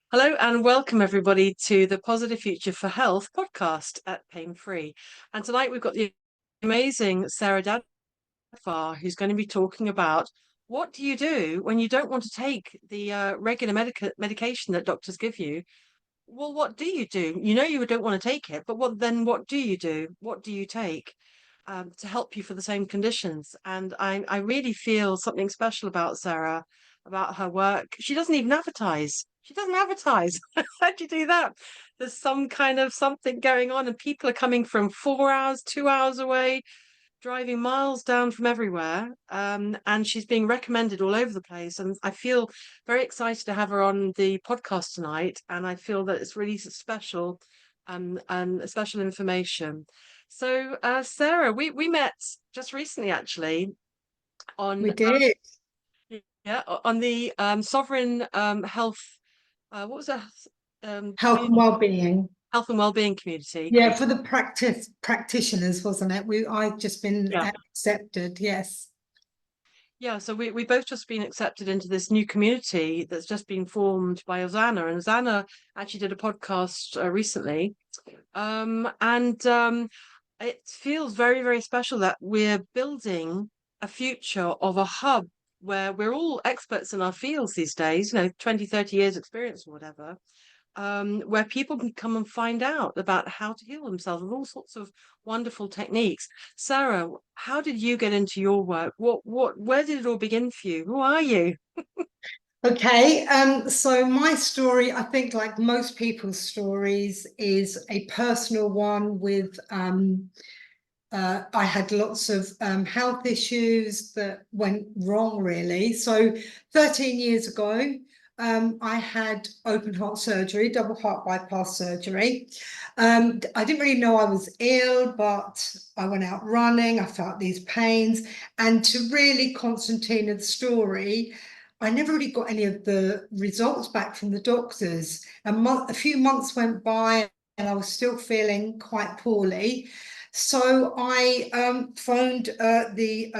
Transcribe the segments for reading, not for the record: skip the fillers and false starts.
Hello and welcome everybody to the Positive Future for Health podcast at PainFree. And tonight we've got the amazing Sarah Dadvar, who's going to be talking about what do you do when you don't want to take the regular medication that doctors give you. Well, what do you do? You know you don't want to take it, but what do you do? What do you take to help you for the same conditions? And I really feel something special about Sarah, about her work. She doesn't even advertise. She doesn't advertise. How'd you do that? There's some kind of something going on, and people are coming from 4 hours, 2 hours away, driving miles down from everywhere. And she's being recommended all over the place. And I feel very excited to have her on the podcast tonight. And I feel that it's really special and special information. So, Sarah, we met just recently, actually, We on did. yeah, on the Sovereign Health. What was that? Health and Community, well-being. Health and Wellbeing Community. Yeah, for the practitioners, wasn't it? I've just been Yeah. accepted, yes. Yeah, so we both just been accepted into this new community that's just been formed by Ozana, and Ozana actually did a podcast recently, and it feels very, very special that we're building a future of a hub where we're all experts in our fields these days, 20, 30 years experience or whatever, where people can come and find out about how to heal themselves with all sorts of wonderful techniques. Sarah, how did you get into your work? Where did it all begin for you? Who are you? Okay, so my story, I think like most people's stories, is a personal one with I had lots of health issues that went wrong, really. So 13 years ago, I had open heart surgery, double heart bypass surgery. I didn't really know I was ill, but I went out running, I felt these pains. And to really concentrate the story, I never really got any of the results back from the doctors. A few months went by and I was still feeling quite poorly. So I phoned the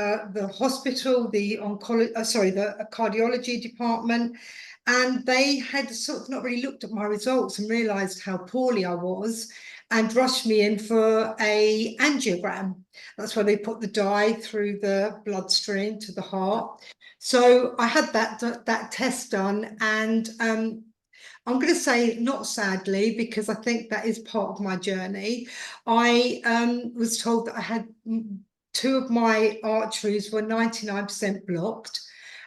hospital, the cardiology department, and they had sort of not really looked at my results and realised how poorly I was, and rushed me in for a angiogram. That's where they put the dye through the bloodstream to the heart. So I had that test done, and I'm going to say not sadly, because I think that is part of my journey. I was told that I had two of my arteries were 99% blocked,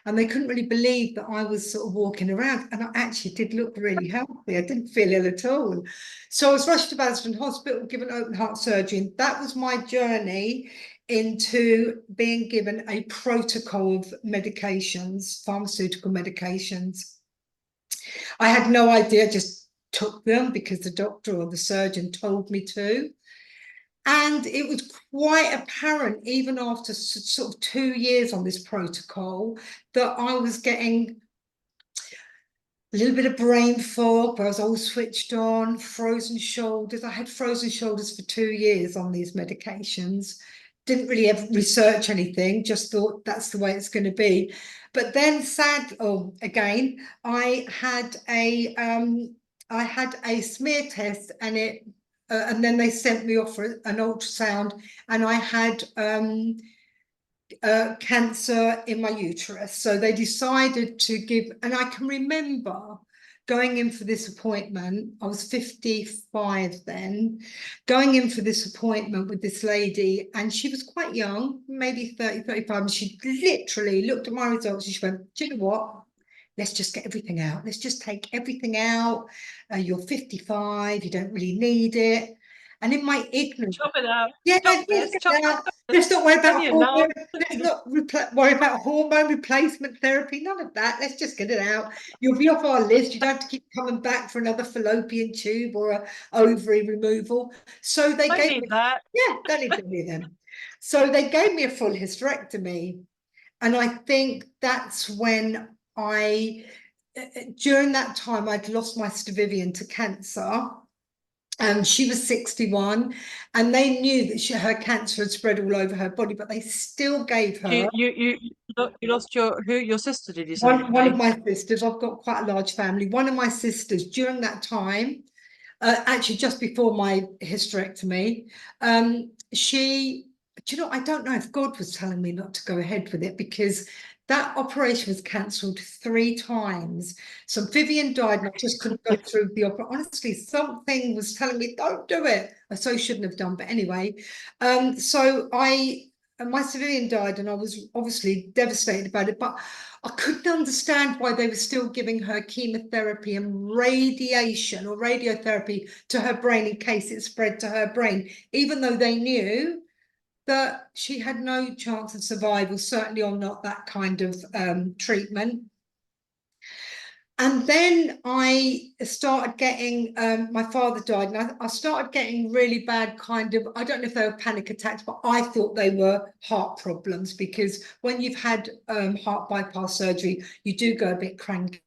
and they couldn't really believe that I was sort of walking around, and I actually did look really healthy. I didn't feel ill at all. So I was rushed to Basildon Hospital, given open heart surgery, and that was my journey into being given a protocol of medications, pharmaceutical medications. I had no idea, just took them because the doctor or the surgeon told me to. And it was quite apparent, even after sort of 2 years on this protocol, that I was getting a little bit of brain fog, but I was all switched on, frozen shoulders. I had frozen shoulders for 2 years on these medications. Didn't really ever research anything, just thought that's the way it's going to be. But then again, I had a smear test, and then they sent me off for an ultrasound, and I had cancer in my uterus. So they decided to give, and I can remember going in for this appointment. I was 55 then, going in for this appointment with this lady, and she was quite young, maybe 30, 35, and she literally looked at my results and she went, do you know what? Let's just get everything out. Let's just take everything out. You're 55, you don't really need it. And in my ignorance, Chop it out. yeah, Chop this. Chop let's not worry about onion now. hormone. Let's not worry about hormone replacement therapy. None of that. Let's just get it out. You'll be off our list. You don't have to keep coming back for another fallopian tube or a ovary removal. So they I gave need me, that. yeah, don't need any of them. So they gave me a full hysterectomy, and I think that's when during that time, I'd lost my Stavivian to cancer. She was 61, and they knew that her cancer had spread all over her body, but they still gave her You lost your sister, did you one of say? my sisters. I've got quite a large family. One of my sisters during that time, actually just before my hysterectomy, she, do you know, I don't know if God was telling me not to go ahead with it, because that operation was cancelled 3 times. So Vivian died and I just couldn't go through the operation. Honestly, something was telling me, don't do it. I so shouldn't have done, but anyway. So my Vivian died and I was obviously devastated about it, but I couldn't understand why they were still giving her chemotherapy and radiation or radiotherapy to her brain in case it spread to her brain, even though they knew that she had no chance of survival, certainly on not that kind of treatment. And then I started getting, my father died, and I started getting really bad kind of, I don't know if they were panic attacks, but I thought they were heart problems, because when you've had heart bypass surgery, you do go a bit cranky.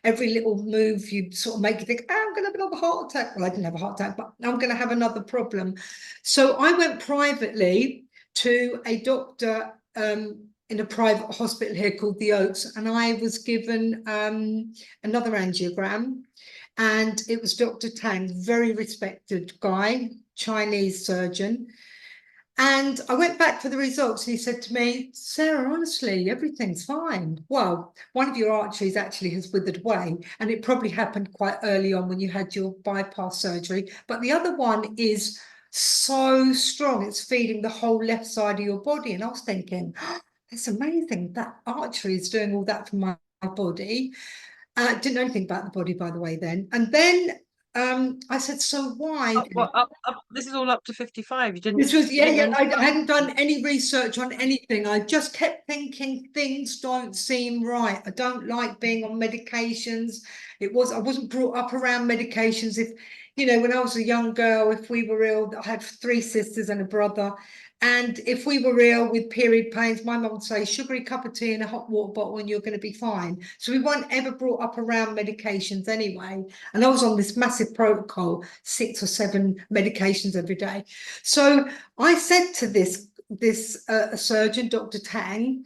Every little move you sort of make you think, oh, I'm going to have another heart attack. Well, I didn't have a heart attack, but I'm going to have another problem. So I went privately to a doctor in a private hospital here called the Oaks, and I was given another angiogram, and it was Dr. Tang, very respected guy, Chinese surgeon. And I went back for the results, and he said to me, Sarah, honestly, everything's fine. Well, one of your arteries actually has withered away, and it probably happened quite early on when you had your bypass surgery. But the other one is so strong, it's feeding the whole left side of your body. And I was thinking, oh, it's amazing that artery is doing all that for my body. Didn't know anything about the body, by the way, then. And then I said, so why? Well, this is all up to 55. You didn't. This was, You didn't yeah. mention. I hadn't done any research on anything. I just kept thinking things don't seem right. I don't like being on medications. I wasn't brought up around medications. If, you know, when I was a young girl, if we were ill, I had 3 sisters and a brother. And if we were ill with period pains, my mum would say, sugary cup of tea and a hot water bottle and you're going to be fine. So we weren't ever brought up around medications anyway. And I was on this massive protocol, 6 or 7 medications every day. So I said to this surgeon, Dr. Tang,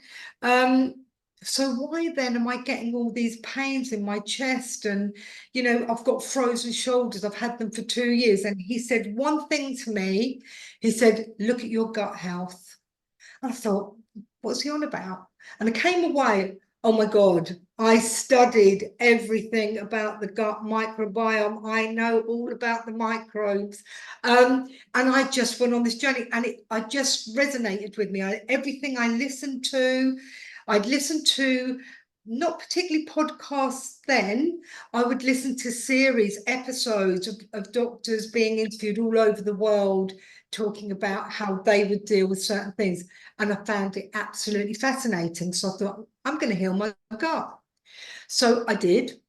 so why then am I getting all these pains in my chest? And, you know, I've got frozen shoulders. I've had them for 2 years. And he said one thing to me. He said, look at your gut health. And I thought, what's he on about? And I came away, oh my God, I studied everything about the gut microbiome. I know all about the microbes. And I just went on this journey, and I just resonated with me. Everything I listened to, I'd listened to not particularly podcasts then. I would listen to series, episodes of doctors being interviewed all over the world, talking about how they would deal with certain things. And I found it absolutely fascinating. So I thought, I'm going to heal my gut. So I did.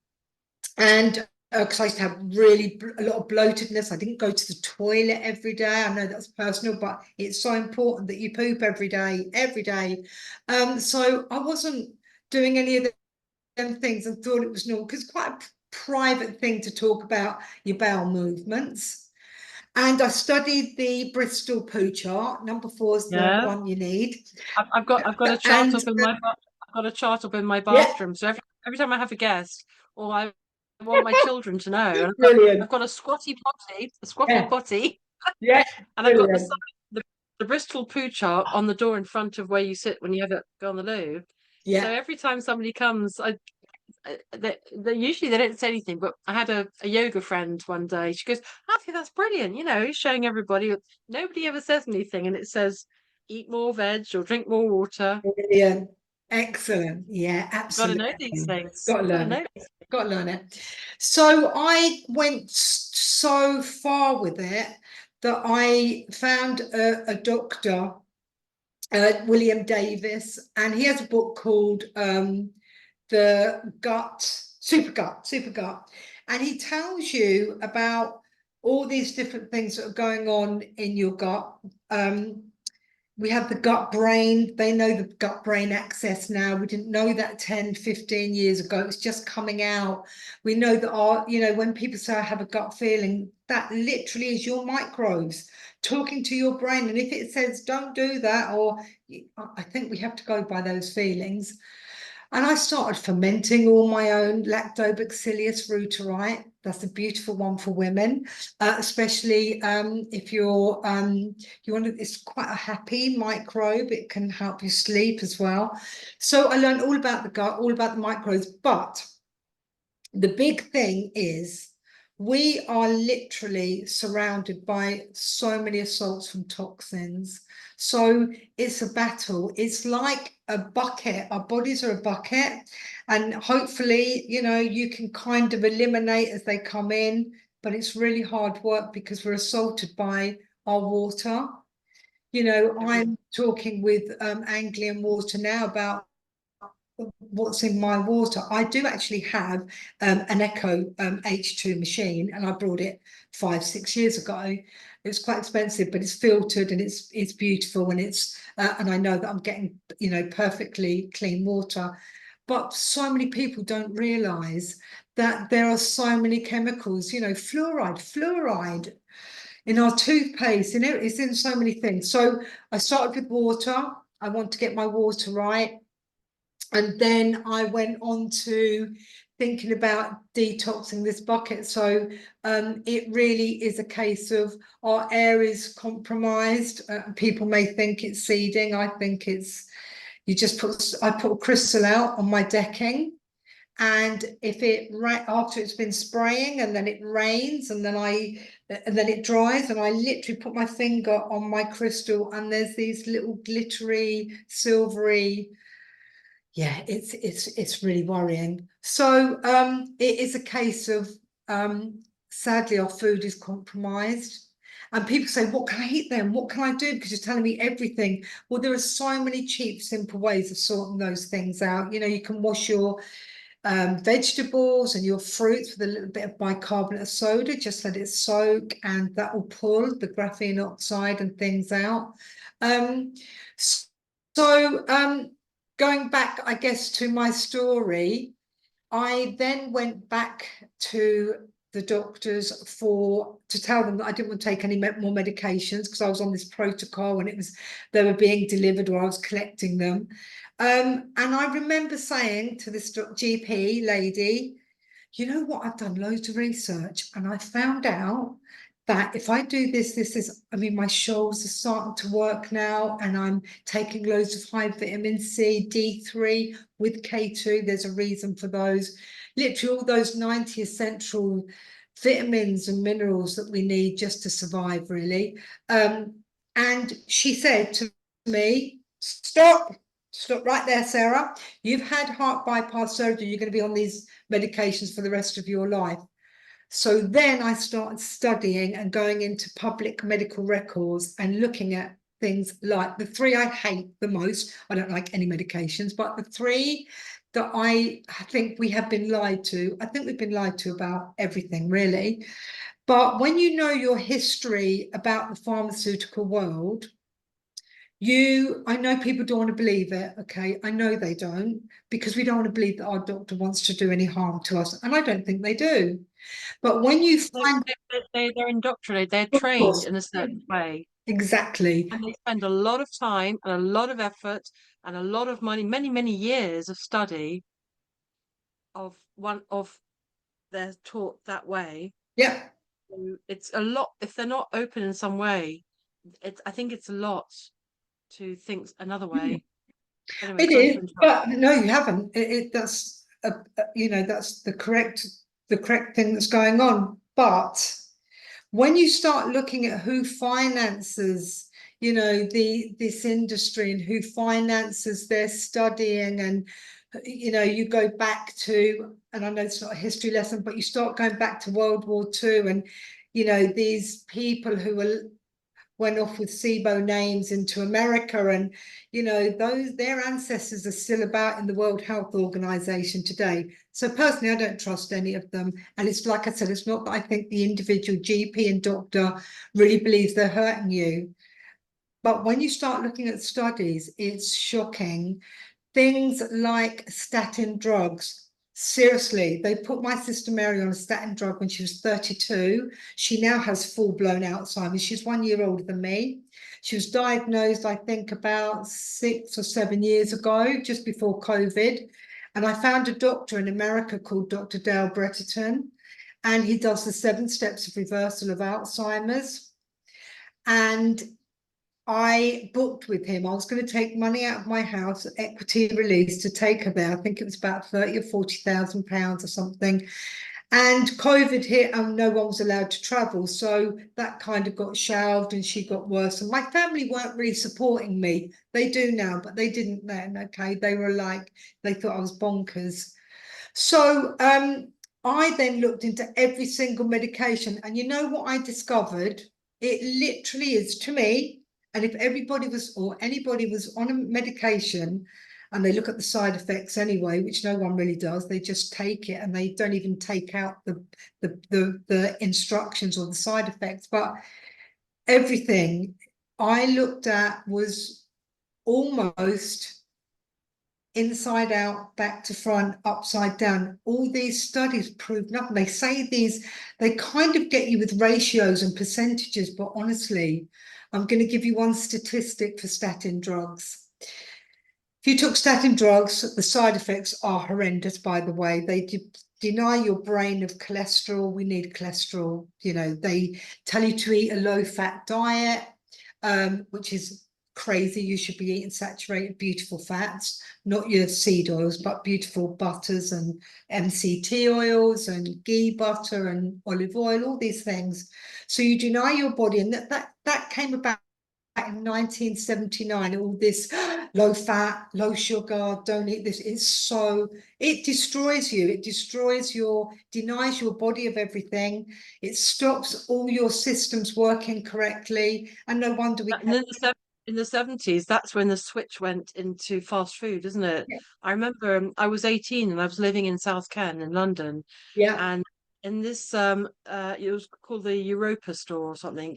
And because I used to have really a lot of bloatedness, I didn't go to the toilet every day. I know that's personal, but it's so important that you poop every day, every day. So I wasn't doing any of them things and thought it was normal, because it's quite a private thing to talk about your bowel movements. And I studied the Bristol poo chart. Number 4 is the Yeah, one you need. I've got a chart And up in my I've got a chart up in my yeah, bathroom. So every time I have a guest, or I want my children to know, and I've brilliant. got a squatty Yeah, potty, yeah, and I've got brilliant. the Bristol poo chart on the door in front of where you sit when you have it go on the loo. So Yeah, every time somebody comes, they usually they don't say anything. But I had a yoga friend one day. She goes, "Alfie, that's brilliant. You know, showing everybody. Nobody ever says anything, and it says." Eat more veg or drink more water. brilliant. Excellent. Yeah, You've got to know absolutely. these things. Got to You've got to learn it. know. Got to learn it. So I went so far with it that I found a doctor, William Davis, and he has a book called The Gut, Super Gut. And he tells you about all these different things that are going on in your gut. we have the gut brain. They know the gut brain axis now. We didn't know that 10, 15 years ago. It's just coming out. We know that when people say I have a gut feeling, that literally is your microbes talking to your brain. And if it says don't do that, or I think we have to go by those feelings. And I started fermenting all my own Lactobacillus reuteri. That's a beautiful one for women, especially if you want to. It's quite a happy microbe. It can help you sleep as well. So I learned all about the gut, all about the microbes. But the big thing is we are literally surrounded by so many assaults from toxins. So it's a battle. It's like a bucket. Our bodies are a bucket. And hopefully, you can kind of eliminate as they come in. But it's really hard work because we're assaulted by our water. I'm talking with Anglian Water now about what's in my water. I do actually have an Echo H2 machine, and I brought it 5-6 years ago. It's quite expensive, but it's filtered and it's beautiful, and and I know that I'm getting perfectly clean water. But so many people don't realise that there are so many chemicals. Fluoride in our toothpaste. It's in so many things. So I started with water. I want to get my water right. And then I went on to thinking about detoxing this bucket. So it really is a case of our air is compromised. People may think it's seeding. I think it's, I put a crystal out on my decking. And if after it's been spraying and then it rains and then it dries, and I literally put my finger on my crystal and there's these little glittery, silvery, yeah, it's really worrying. So it is a case of sadly our food is compromised. And people say, what can I eat then? What can I do? Because you're telling me everything. Well, there are so many cheap, simple ways of sorting those things out. You can wash your vegetables and your fruits with a little bit of bicarbonate of soda. Just let it soak, and that will pull the graphene oxide and things out. Going back, I guess, to my story, I then went back to the doctors to tell them that I didn't want to take any more medications because I was on this protocol and they were being delivered or I was collecting them. And I remember saying to this GP lady, you know what, I've done loads of research and I found out that if I do this, my shoals are starting to work now, and I'm taking loads of high vitamin C, D3 with K2. There's a reason for those. Literally all those 90 essential vitamins and minerals that we need just to survive, really. And she said to me, stop right there, Sarah. You've had heart bypass surgery. You're going to be on these medications for the rest of your life. So then I started studying and going into public medical records and looking at things like the three I hate the most. I don't like any medications, but the three that I think we have been lied to. I think we've been lied to about everything, really. But when you know your history about the pharmaceutical world, I know people don't want to believe it, okay? I know they don't, because we don't want to believe that our doctor wants to do any harm to us, and I don't think they do. But when you find they're indoctrinated, they're trained in a certain way, exactly, and they spend a lot of time and a lot of effort and a lot of money, many years of study of they're taught that way. yeah, So it's a lot if they're not open in some way. I think it's a lot to think another way. Anyway, it sorry to is. interrupt. But no, you haven't. That's that's the correct thing that's going on. But when you start looking at who finances, this industry and who finances their studying, and you go back to, and I know it's not a history lesson, but you start going back to World War II, and these people who went off with SIBO names into America, and their ancestors are still about in the World Health Organization today. So personally, I don't trust any of them. And it's like I said, it's not that I think the individual GP and doctor really believes they're hurting you, but when you start looking at studies, it's shocking. Things like statin drugs. Seriously, they put my sister Mary on a statin drug when she was 32. She now has full-blown Alzheimer's. She's 1 year older than me. She was diagnosed, I think, about 6 or 7 years ago, just before COVID. And I found a doctor in America called Dr. Dale Bretterton, and he does the 7 steps of reversal of Alzheimer's. And I booked with him. I was going to take money out of my house, equity release, to take her there. I think it was about 30 or 40,000 pounds or something. And COVID hit and no one was allowed to travel. So that kind of got shelved and she got worse. And my family weren't really supporting me. They do now, but they didn't then. Okay. They were like, they thought I was bonkers. So I then looked into every single medication. And you know what I discovered? It literally is, to me, and if everybody was, or anybody was on a medication, and they look at the side effects anyway, which no one really does, they just take it and they don't even take out the instructions or the side effects. But everything I looked at was almost inside out, back to front, upside down. All these studies prove nothing. They say they kind of get you with ratios and percentages, but honestly, I'm going to give you one statistic for statin drugs. If you took statin drugs, the side effects are horrendous, by the way. They deny your brain of cholesterol. We need cholesterol. You know, they tell you to eat a low-fat diet, which is crazy. You should be eating saturated, beautiful fats, not your seed oils, but beautiful butters and MCT oils and ghee butter and olive oil, all these things. So you deny your body, and that came about in 1979. All this low fat, low sugar, don't eat this. It destroys you. It denies your body of everything. It stops all your systems working correctly. And no wonder we And in the 70s, that's when the switch went into fast food, isn't it? yeah, I remember I was 18 and I was living in South Ken in London. yeah. And in this, it was called the Europa store or something.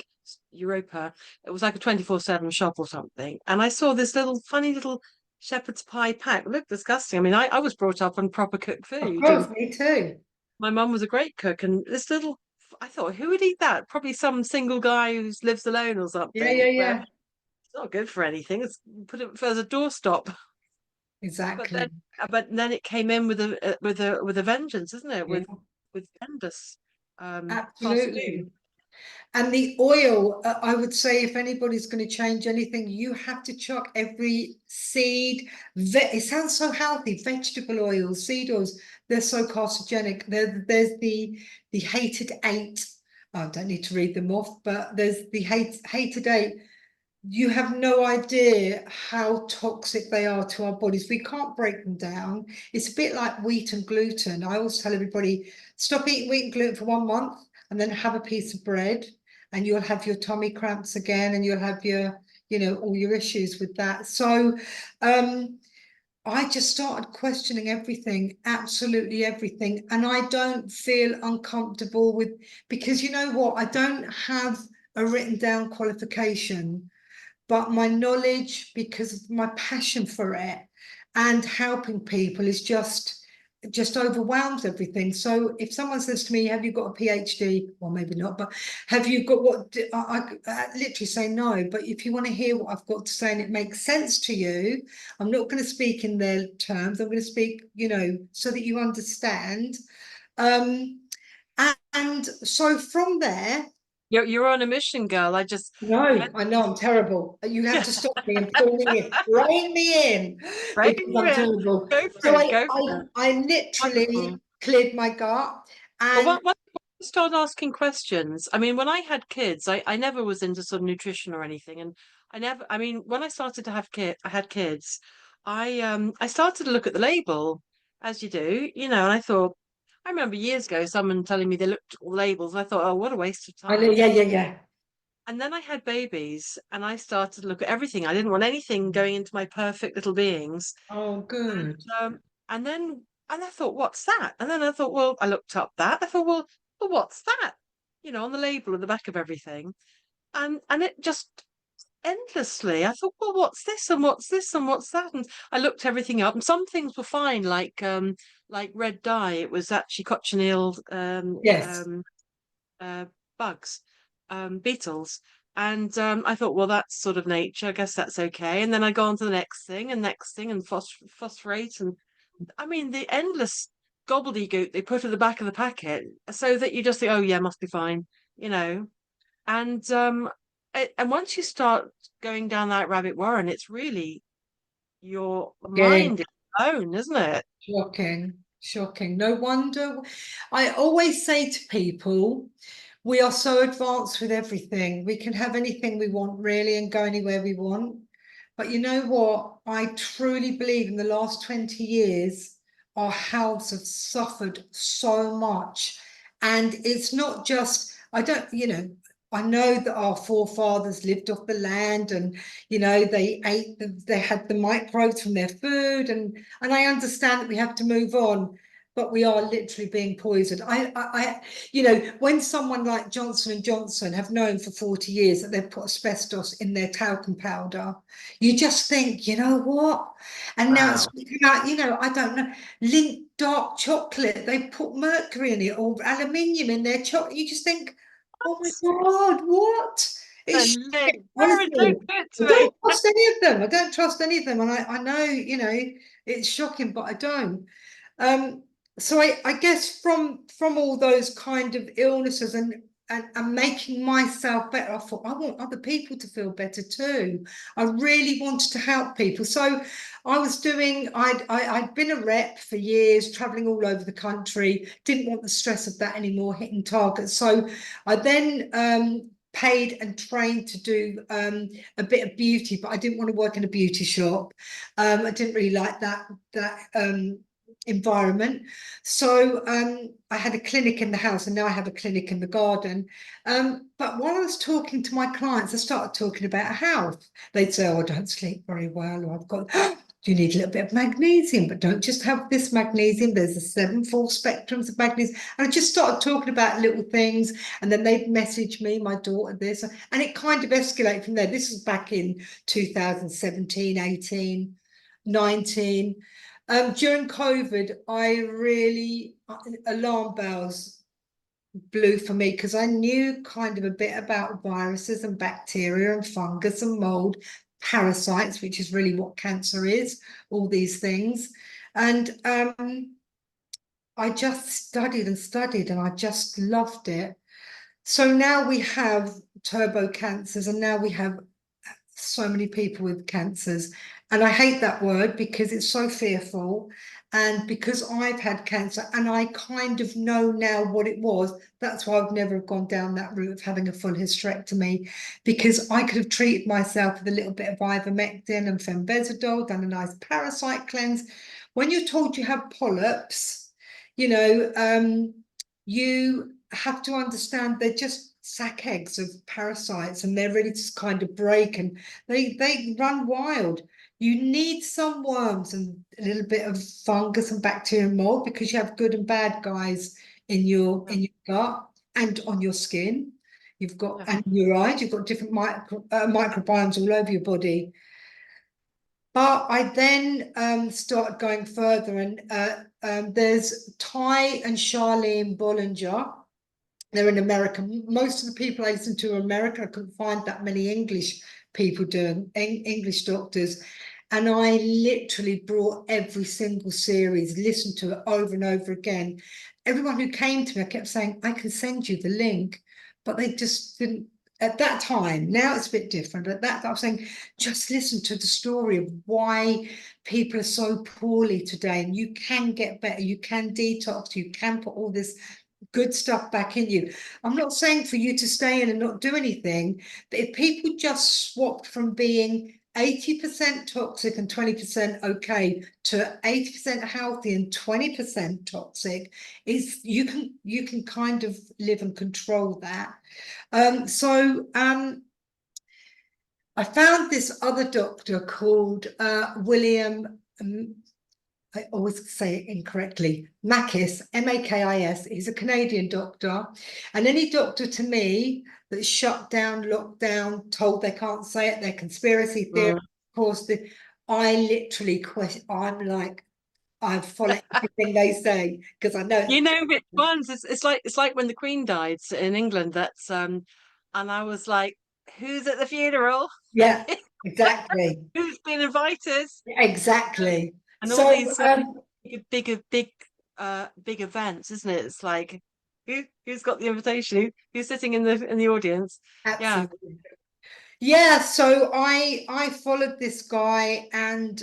Europa. It was like a 24/7 shop or something. And I saw this little funny little shepherd's pie pack. It looked disgusting. I mean, I was brought up on proper cooked Of food, and course, me too. my mum was a great cook. And this little, I thought, who would eat that? Probably some single guy who lives alone or Yeah, something. yeah, But yeah. it's not good for anything. It's put it as a doorstop. But Exactly. then it came in with a vengeance, isn't it? Yeah, With endless fast absolutely. food. And the oil, I would say, if anybody's going to change anything, you have to chuck every seed. It sounds so healthy. Vegetable oils, seed oils, they're so carcinogenic. There's the hated eight. I don't need to read them off, but there's the hated eight. You have no idea how toxic they are to our bodies. We can't break them down. It's a bit like wheat and gluten. I always tell everybody, stop eating wheat and gluten for 1 month and then have a piece of bread, and you'll have your tummy cramps again, and you'll have your, all your issues with that. So I just started questioning everything, absolutely everything. And I don't feel uncomfortable with, because you know what? I don't have a written down qualification, but my knowledge, because of my passion for it and helping people, is just overwhelms everything. So if someone says to me, have you got a PhD? Well, maybe not, but have you got what? I literally say no. But if you want to hear what I've got to say and it makes sense to you, I'm not going to speak in their terms. I'm going to speak, so that you understand. Um, and so from there, You're on a mission, girl. You no, I know I'm terrible. You have yeah, to stop me and pull me in, rein me in, right because you I'm in. terrible. Go for So it. I, Go I, for it. I Wonderful. literally cleared my gut, Well, and what start asking questions? I mean, when I had kids, I never was into sort of nutrition or anything, and I mean, when I started to I had kids, I started to look at the label, as you do, and I thought, I remember years ago someone telling me they looked at all the labels, and I thought, oh, what a waste of I know, time. yeah, yeah, yeah. And then I had babies, and I started to look at everything. I didn't want anything going into my perfect little beings. Oh, And good. I thought, what's that? And then I thought, well, I looked up that. I thought, well, what's that? On the label at the back of everything. And it just endlessly. I thought, well, what's this and what's this and what's that? And I looked everything up, and some things were fine, like red dye. It was actually cochineal Yes. uh, bugs, beetles. And I thought, well, that's sort of nature. I guess that's okay. And then I go on to the next thing, and phosphorate, and I mean the endless gobbledygook they put at the back of the packet, so that you just think, oh yeah, must be fine, you know. And and once you start going down that rabbit warren, it's really your Yeah. mind is blown, isn't it? Shocking, shocking. No wonder. I always say to people, we are so advanced with everything. We can have anything we want, really, and go anywhere we want. But you know what? I truly believe in the last 20 years, our healths have suffered so much. And it's not just, I don't, I know that our forefathers lived off the land and, they ate, they had the microbes from their food. And I understand that we have to move on, but we are literally being poisoned. When someone like Johnson and Johnson have known for 40 years that they've put asbestos in their talcum powder, you just think, you know what? And now it's Wow. out, I don't know, Lindt dark chocolate, they put mercury in it or aluminium in their chocolate. You just think, oh my God, what? It's And Lynn, Karen, honestly, don't do it I to don't me. trust any of them. I don't trust any of them. And I know, it's shocking, but I don't. Um, so I guess from all those kind of illnesses and making myself better, I thought I want other people to feel better too. I really wanted to help people. So I'd been a rep for years, traveling all over the country, didn't want the stress of that anymore, hitting targets. So I then paid and trained to do a bit of beauty, but I didn't want to work in a beauty shop. I didn't really like that environment. So I had a clinic in the house, and now I have a clinic in the garden. But while I was talking to my clients, I started talking about health. They'd say, oh, I don't sleep very well, or I've got, do you need a little bit of magnesium? But don't just have this magnesium. There's the 7 full spectrums of magnesium. And I just started talking about little things. And then they'd message me, my daughter, this. And it kind of escalated from there. This was back in 2017, 18, 19. During COVID, I really, alarm bells blew for me because I knew kind of a bit about viruses and bacteria and fungus and mold, parasites, which is really what cancer is, all these things. And I just studied and studied, and I just loved it. So now we have turbo cancers, and now we have so many people with cancers. And I hate that word because it's so fearful. And because I've had cancer and I kind of know now what it was, that's why I've never gone down that route of having a full hysterectomy, because I could have treated myself with a little bit of ivermectin and fenbezidol, done a nice parasite cleanse. When you're told you have polyps, you have to understand they're just sac eggs of parasites, and they're ready to kind of break, and they run wild. You need some worms and a little bit of fungus and bacteria and mold, because you have good and bad guys Yeah, in your gut and on your skin. You've got, yeah. and your eyes, you've got different microbiomes all over your body. But I then started going further, and there's Ty and Charlene Bollinger. They're in America. Most of the people I listen to are American. I couldn't find that many English people doing English doctors. And I literally brought every single series, listened to it over and over again. Everyone who came to me, I kept saying, I can send you the link, but they just didn't at that time. Now it's a bit different. At that time, I was saying, just listen to the story of why people are so poorly today, and you can get better, you can detox, you can put all this good stuff back in you. I'm not saying for you to stay in and not do anything, but if people just swapped from being 80% toxic and 20% okay to 80% healthy and 20% toxic, is you can kind of live and control that. I found this other doctor called William I always say it incorrectly, Makis, M-A-K-I-S. He's a Canadian doctor. And any doctor to me that's shut down, locked down, told they can't say it, they're conspiracy theory, of course, I literally question, I'm like, I follow everything they say because I know. You know which ones? It's like when the Queen died in England. And I was like, who's at the funeral? Yeah, exactly. Who's been invited? Exactly. And all So, these big events, isn't it? It's like who's got the invitation? Who's sitting in the audience? Yeah. absolutely. Yeah, so I followed this guy, and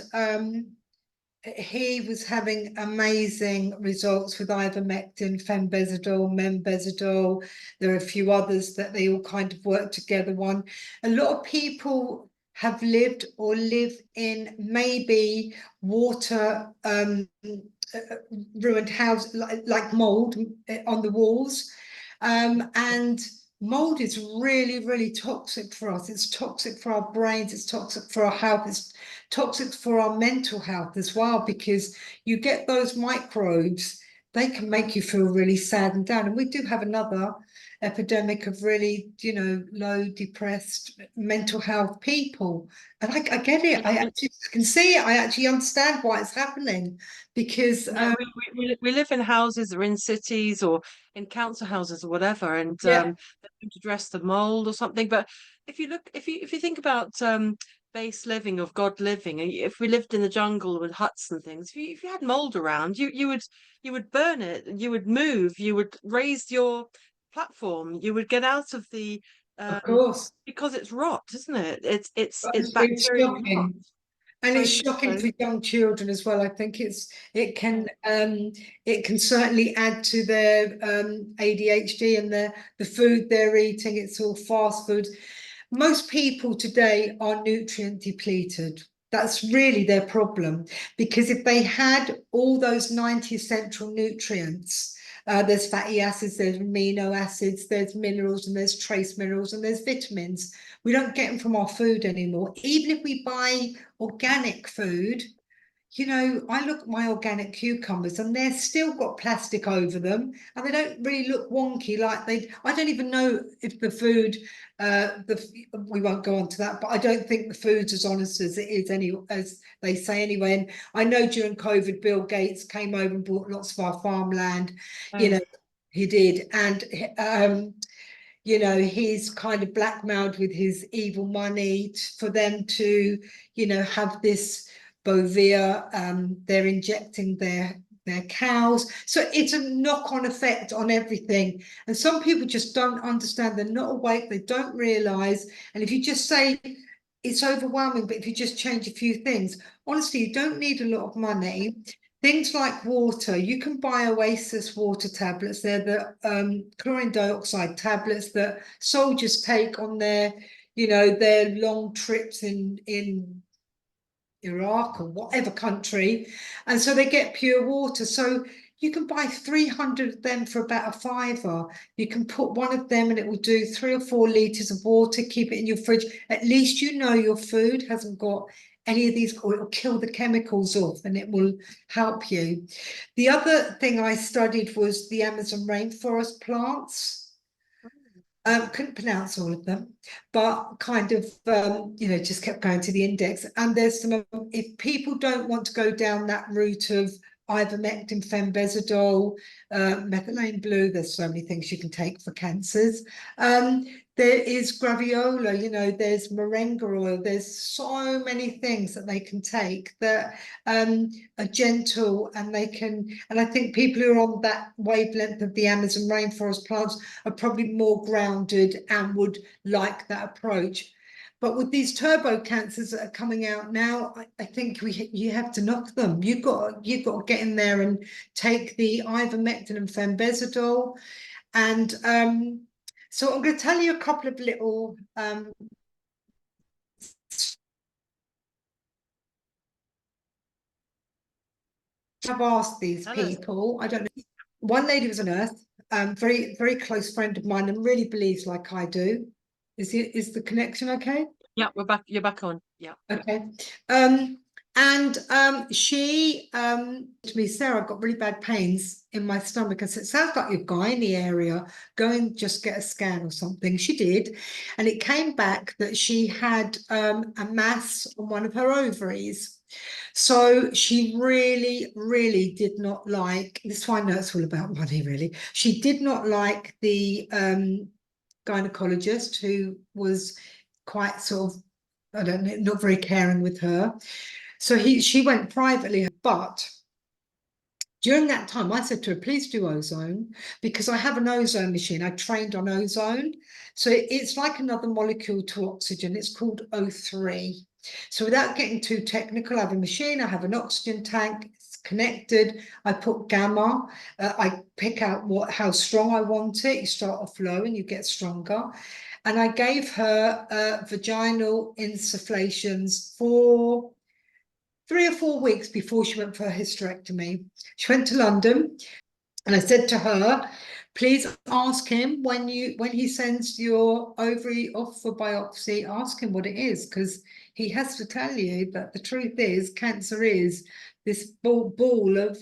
he was having amazing results with ivermectin, fenbizidul, membezidul. There are a few others that they all kind of work together on. A lot of people have lived or live in maybe water ruined house, like mold on the walls. And mold is really, really toxic for us. It's toxic for our brains, it's toxic for our health, it's toxic for our mental health as well, because you get those microbes, they can make you feel really sad and down. And we do have another epidemic of really, low, depressed, mental health people. And I get it. I actually can see it. I actually understand why it's happening because Yeah, we live in houses or in cities or in council houses or whatever, and yeah, they don't address the mold or something. But if you think about base living of God living, and if we lived in the jungle with huts and things, if you had mold around, you would burn it, you would move, you would raise your platform, you would get out of the of um course. because it's rot, isn't it? It's It's bacterial rot. shocking. And So it's shocking for young children as well. I think yeah. it can certainly add to their ADHD and the food they're eating. It's all fast food. Most people today are nutrient depleted. That's really their problem, because if they had all those 90 essential nutrients, there's fatty acids, there's amino acids, there's minerals, and there's trace minerals, and there's vitamins. We don't get them from our food anymore. Even if we buy organic food, I look at my organic cucumbers and they're still got plastic over them, and they don't really look wonky like I don't even know if the food, we won't go on to that, but I don't think the food's as honest as it is as they say anyway. And I know during COVID, Bill Gates came over and bought lots of our farmland, you Oh. know, he did. And, he's kind of blackmailed with his evil money for them to, have this bovia. They're injecting their cows. So it's a knock-on effect on everything. And some people just don't understand. They're not awake. They don't realize. And if you just say it's overwhelming, but if you just change a few things, honestly, you don't need a lot of money. Things like water, you can buy Oasis water tablets. They're the chlorine dioxide tablets that soldiers take on their long trips in Iraq or whatever country. And so they get pure water. So you can buy 300 of them for about a fiver. You can put one of them and it will do 3 or 4 liters of water, keep it in your fridge. At least your food hasn't got any of these, or it'll kill the chemicals off and it will help you. The other thing I studied was the Amazon rainforest plants. Couldn't pronounce all of them, but kind of, just kept going to the index. And there's some, if people don't want to go down that route of ivermectin, fenbizidul, methylene blue, there's so many things you can take for cancers. There is graviola, there's moringa oil, there's so many things that they can take that are gentle, and and I think people who are on that wavelength of the Amazon rainforest plants are probably more grounded and would like that approach. But with these turbo cancers that are coming out now, I think you have to knock them. You've got to get in there and take the ivermectin and fenbizidul. And so I'm going to tell you a couple of little I've asked these Tell us. people. I don't know. One lady was a nurse, very, very close friend of mine, and really believes like I do. Is the connection okay? Yeah, we're back. You're back on. Yeah. Okay. Um, And she to me, Sarah, I've got really bad pains in my stomach. I said, it sounds like you're gynae area. Go and just get a scan or something. She did. And it came back that she had a mass on one of her ovaries. So she really, really did not like, this is why I know it's all about money, really. She did not like the gynecologist, who was quite sort of, I don't know, not very caring with her. So she went privately, but during that time, I said to her, please do ozone, because I have an ozone machine. I trained on ozone. So it's like another molecule to oxygen. It's called O3. So without getting too technical, I have a machine, I have an oxygen tank, it's connected. I put gamma. I pick out how strong I want it. You start off low and you get stronger. And I gave her vaginal insufflations for 3 or 4 weeks before she went for a hysterectomy. She went to London, and I said to her, please ask him when he sends your ovary off for biopsy, ask him what it is, because he has to tell you that the truth is cancer is this ball of,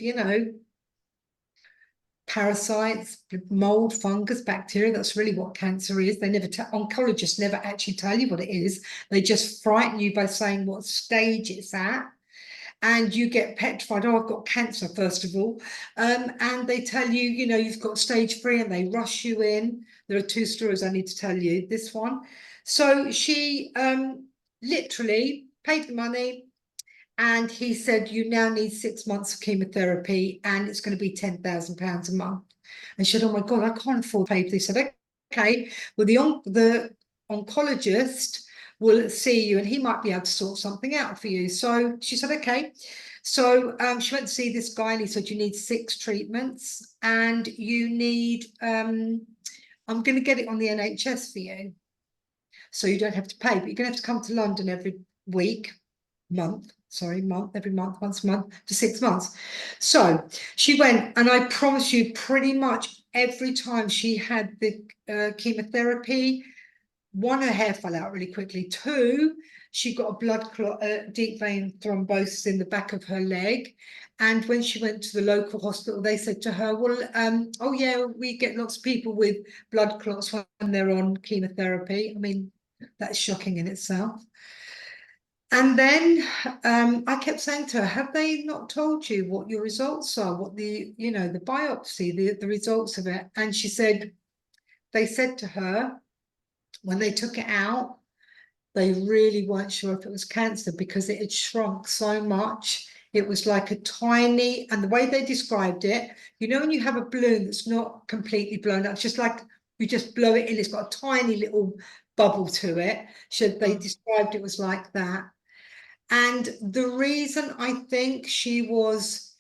parasites, mold, fungus, bacteria. That's really what cancer is. They never oncologists never actually tell you what it is. They just frighten you by saying what stage it's at. And you get petrified. Oh, I've got cancer, first of all. And they tell you, you've got stage 3, and they rush you in. There are 2 stories I need to tell you, this one. So she literally paid the money, and he said, you now need 6 months of chemotherapy, and it's going to be £10,000 a month. And she said, oh my God, I can't afford to pay for this. He said, okay, well, the oncologist will see you, and he might be able to sort something out for you. So she said, okay. So she went to see this guy, and he said, you need 6 treatments, and you need, I'm going to get it on the NHS for you. So you don't have to pay, but you're going to have to come to London every every month, once a month for 6 months. So she went, and I promise you, pretty much every time she had the chemotherapy, 1, her hair fell out really quickly. 2, she got a blood clot, deep vein thrombosis in the back of her leg. And when she went to the local hospital, they said to her, well, oh yeah, we get lots of people with blood clots when they're on chemotherapy. I mean, that's shocking in itself. And then I kept saying to her, have they not told you what your results are, what the biopsy, the results of it? And she said, they said to her, when they took it out, they really weren't sure if it was cancer, because it had shrunk so much. It was like a tiny, and the way they described it, when you have a balloon that's not completely blown up, it's just like you just blow it in, it's got a tiny little bubble to it. So they described it was like that. And the reason I think she was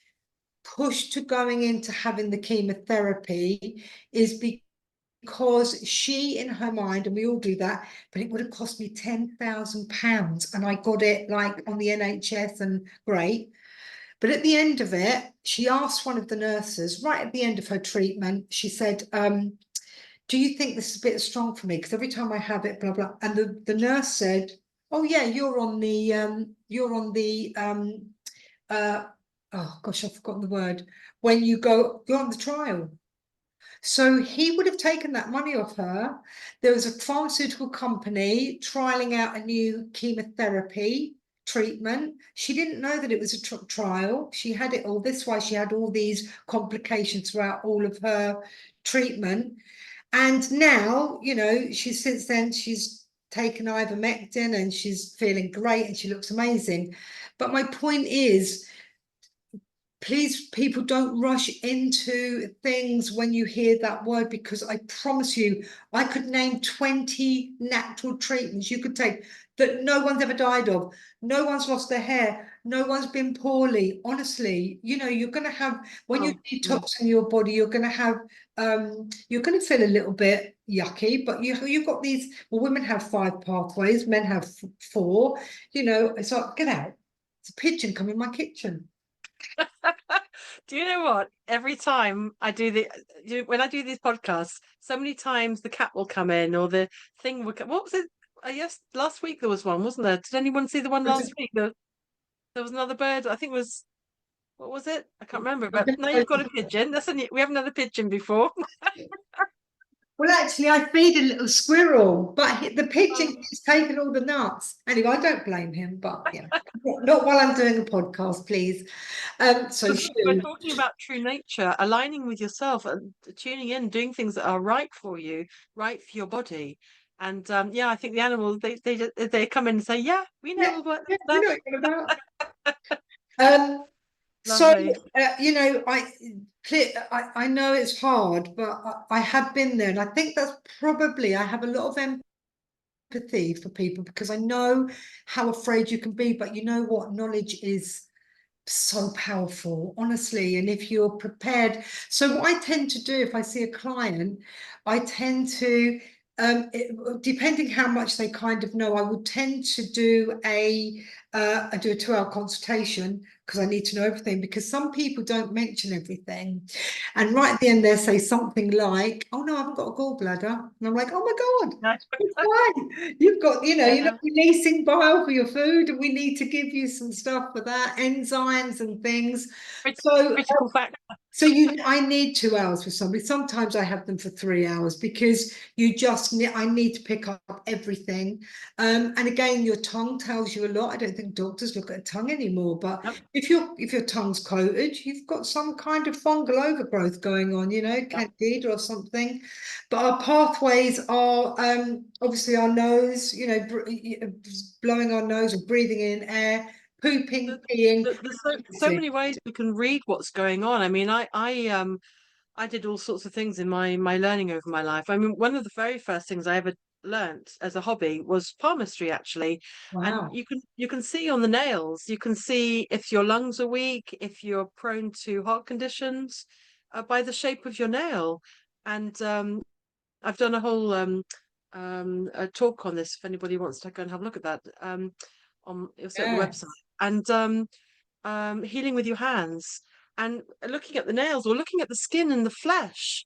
pushed to going into having the chemotherapy is because she, in her mind, and we all do that, but it would have cost me £10,000, and I got it like on the NHS, and great. But at the end of it, she asked one of the nurses, right at the end of her treatment, she said, do you think this is a bit strong for me? Because every time I have it, blah, blah. And the nurse said, oh yeah, you're on the oh gosh, I've forgotten the word. When you're on the trial. So he would have taken that money off her. There was a pharmaceutical company trialing out a new chemotherapy treatment. She didn't know that it was a trial. She had it all. This why she had all these complications throughout all of her treatment. And now, since then she's taken ivermectin, and she's feeling great, and she looks amazing. But my point is, please, people, don't rush into things when you hear that word, because I promise you, I could name 20 natural treatments you could take that no one's ever died of. No one's lost their hair. No one's been poorly. Honestly, you're going to have, when you're detoxing your body, you're going to have, you're going to feel a little bit yucky, but you've got these, well, women have 5 pathways, men have 4, it's like, get out. It's a pigeon come in my kitchen. Do you know what? Every time I when I do these podcasts, so many times the cat will come in, or the thing will come. What was it? Yes, last week there was one, wasn't there? Did anyone see the one last week? There was another bird. I think it was, what was it? I can't remember. I But think now you've got a pigeon. We haven't had a pigeon before. Well, actually, I feed a little squirrel, but the pigeon Um, has taken all the nuts. Anyway, I don't blame him, but yeah, not while I'm doing a podcast, please. So We're shoot. talking about true nature, aligning with yourself and tuning in, doing things that are right for you, right for your body. And yeah, I think the animals they come in and say, yeah, we know Yeah, all about yeah, that we know stuff. what you're about. Um, so Lovely. you know, I know it's hard, but I have been there, and I think that's probably I have a lot of empathy for people because I know how afraid you can be, but you know what? Knowledge is so powerful, honestly. And if you're prepared, so what I tend to do if I see a client, I tend to, depending how much they kind of know, I would tend to do I do a 2-hour consultation because I need to know everything. Because some people don't mention everything, and right at the end they say something like, "Oh no, I haven't got a gallbladder," and I'm like, "Oh my God." Yeah. It's fine. You've got, you're not Yeah. releasing bile for your food, and we need to give you some stuff for that, enzymes and things. So Critical fact. I need 2 hours with somebody. Sometimes I have them for 3 hours because I need to pick up everything. And again, your tongue tells you a lot. I don't think doctors look at a tongue anymore, but Yep, if your tongue's coated, you've got some kind of fungal overgrowth going on, yep. candida or something. But our pathways are obviously our nose, blowing our nose or breathing in air, pooping, peeing. There's so many ways we can read what's going on. I mean, I did all sorts of things in my learning over my life. I mean, one of the very first things I ever learnt as a hobby was palmistry, actually. And Wow. you can see on the nails, you can see if your lungs are weak, if you're prone to heart conditions, by the shape of your nail. And I've done a whole a talk on this if anybody wants to go and have a look at that. Also at the Yeah. website. And healing with your hands and looking at the nails or looking at the skin and the flesh,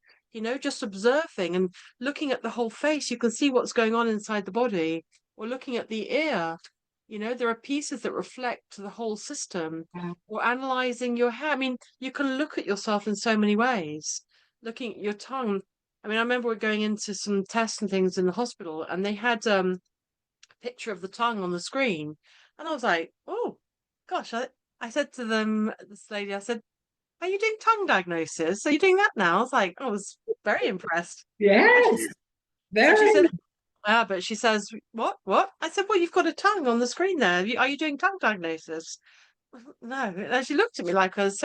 just observing and looking at the whole face. You can see what's going on inside the body, or looking at the ear. There are pieces that reflect the whole system, Wow. or analyzing your hair. I mean, you can look at yourself in so many ways. Looking at your tongue. I mean, I remember going into some tests and things in the hospital, and they had picture of the tongue on the screen. And I was like, oh, gosh. I said to them, this lady, I said, are you doing tongue diagnosis? Are you doing that now? I was like, I was very impressed. And she, Yes, and she said, very. yeah, but she says, what? What? I said, well, you've got a tongue on the screen there. Are you doing tongue diagnosis? No. And she looked at me like I was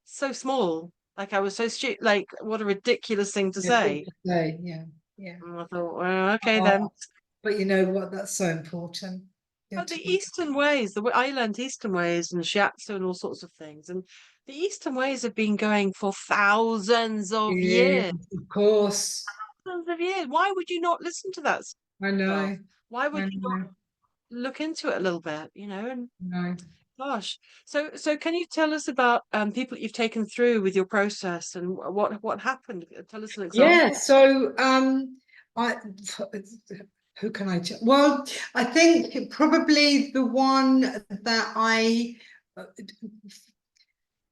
so small. Like I was so stupid. Like, what a ridiculous thing to Yeah, thing say. to say. Yeah, yeah. And I thought, well, okay then. Oh, but you know what? That's so important. Your But the tongue. Eastern ways, the way I learned Eastern ways and shiatsu and all sorts of things, and the Eastern ways have been going for thousands of Yes, years. of course. Thousands of years. Why would you not listen to that I stuff? know. Why would I you know. not look into it a little bit? And I know. gosh, so can you tell us about people you've taken through with your process and what happened? Tell us an Yeah. example. So, I who can I tell? Well, I think probably the one that I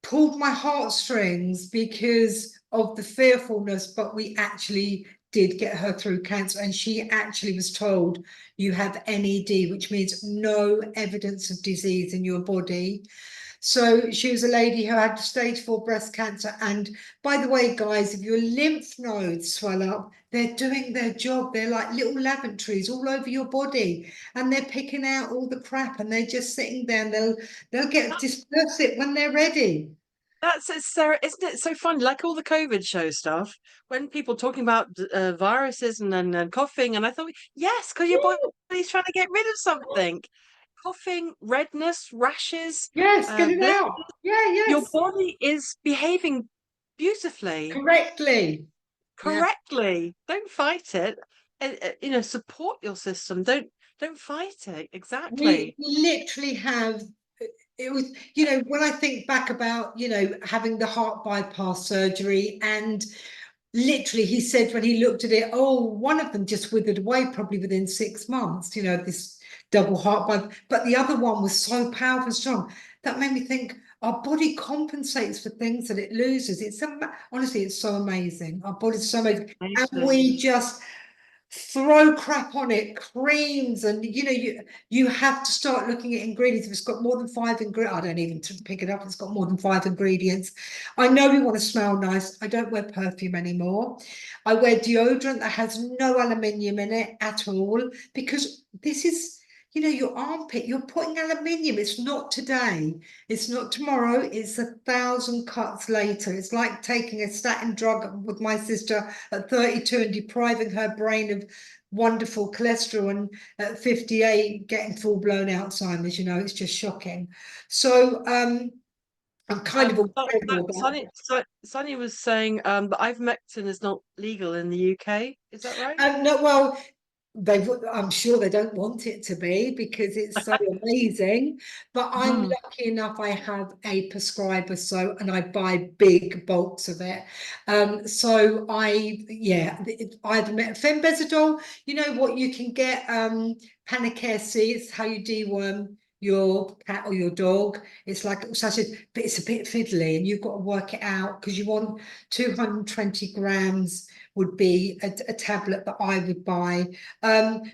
pulled my heartstrings because of the fearfulness, but we actually did get her through cancer. And she actually was told, you have NED, which means no evidence of disease in your body. So she was a lady who had stage 4 breast cancer. And by the way, guys, if your lymph nodes swell up, they're doing their job. They're like little lavatories all over your body, and they're picking out all the crap, and they're just sitting there, and they'll get disperse it when they're ready. That's it, Sarah. Isn't it so funny? Like all the COVID show stuff, when people talking about viruses and coughing, and I thought, yes, because your body's trying to get rid of something. Coughing, redness, rashes, Yes, get it blisters. out. Yeah, Your yes, body is behaving beautifully, correctly. Yeah, correctly. Don't fight it. Support your system. Don't fight it. we Exactly. literally have. It was, when I think back about, having the heart bypass surgery, and literally he said when he looked at it, oh, one of them just withered away probably within 6 months, this double heart valve. But the other one was so powerful and strong that made me think our body compensates for things that it loses. Honestly, it's so amazing. Our body's so amazing, and we just throw crap on it, creams, and you have to start looking at ingredients. If it's got more than 5 ingredients, I don't even pick it up. It's got more than 5 ingredients. I know we want to smell nice. I don't wear perfume anymore. I wear deodorant that has no aluminium in it at all, because this is, your armpit, you're putting aluminium. It's not today, it's not tomorrow, it's 1,000 cuts later. It's like taking a statin drug with my sister at 32 and depriving her brain of wonderful cholesterol, and at 58 getting full-blown Alzheimer's. It's just shocking. So I'm kind of Sonny was saying that ivermectin is not legal in the UK. Is that right? No, well, I'm sure they don't want it to be, because it's so amazing. But I'm lucky enough, I have a prescriber, and I buy big bulks of it. So I've met fenbizidol. You know what, you can get Panicare C. It's how you deworm your cat or your dog. It's like such a, but it's a bit fiddly, and you've got to work it out, because you want 220 grams would be a tablet that I would buy.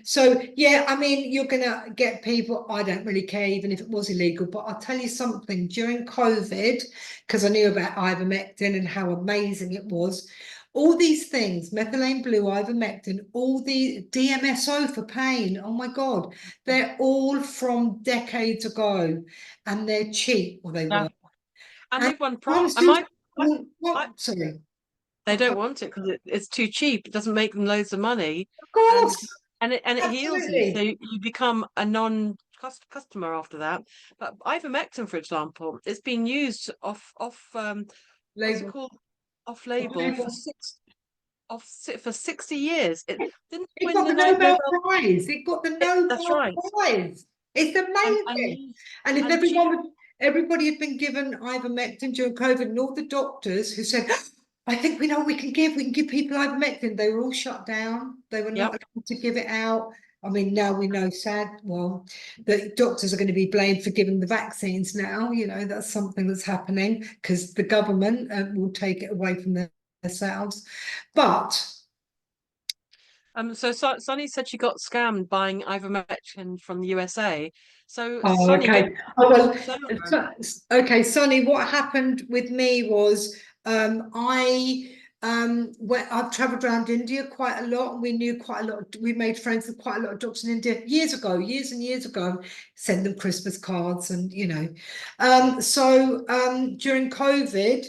So yeah, I mean, you're gonna get people, I don't really care even if it was illegal, but I'll tell you something. During COVID, because I knew about ivermectin and how amazing it was, all these things, methylene blue, ivermectin, all the DMSO for pain, oh my God, they're all from decades ago, and they're cheap, or they were. And they've won Sorry. They don't want it because it's too cheap. It doesn't make them loads of money. Of course. And it heals you. So you become a non-customer after that. But ivermectin, for example, it's been used off what's it called? Off label for 60 years. It didn't It win got the the Nobel Nobel Prize. It got the Nobel That's right. Prize. It's amazing. And if everybody had been given ivermectin during COVID, and all the doctors who said, I think we know we can give people ivermectin, they were all shut down. They were not allowed to give it out. I mean, now we know, that doctors are going to be blamed for giving the vaccines now. That's something that's happening, because the government will take it away from themselves. But so Sonny said she got scammed buying ivermectin from the USA. So Sonny, okay. Okay, Sonny, what happened with me was I've traveled around India quite a lot, and we knew quite a lot. We made friends with quite a lot of doctors in India years and years ago. Send them Christmas cards, and So during COVID,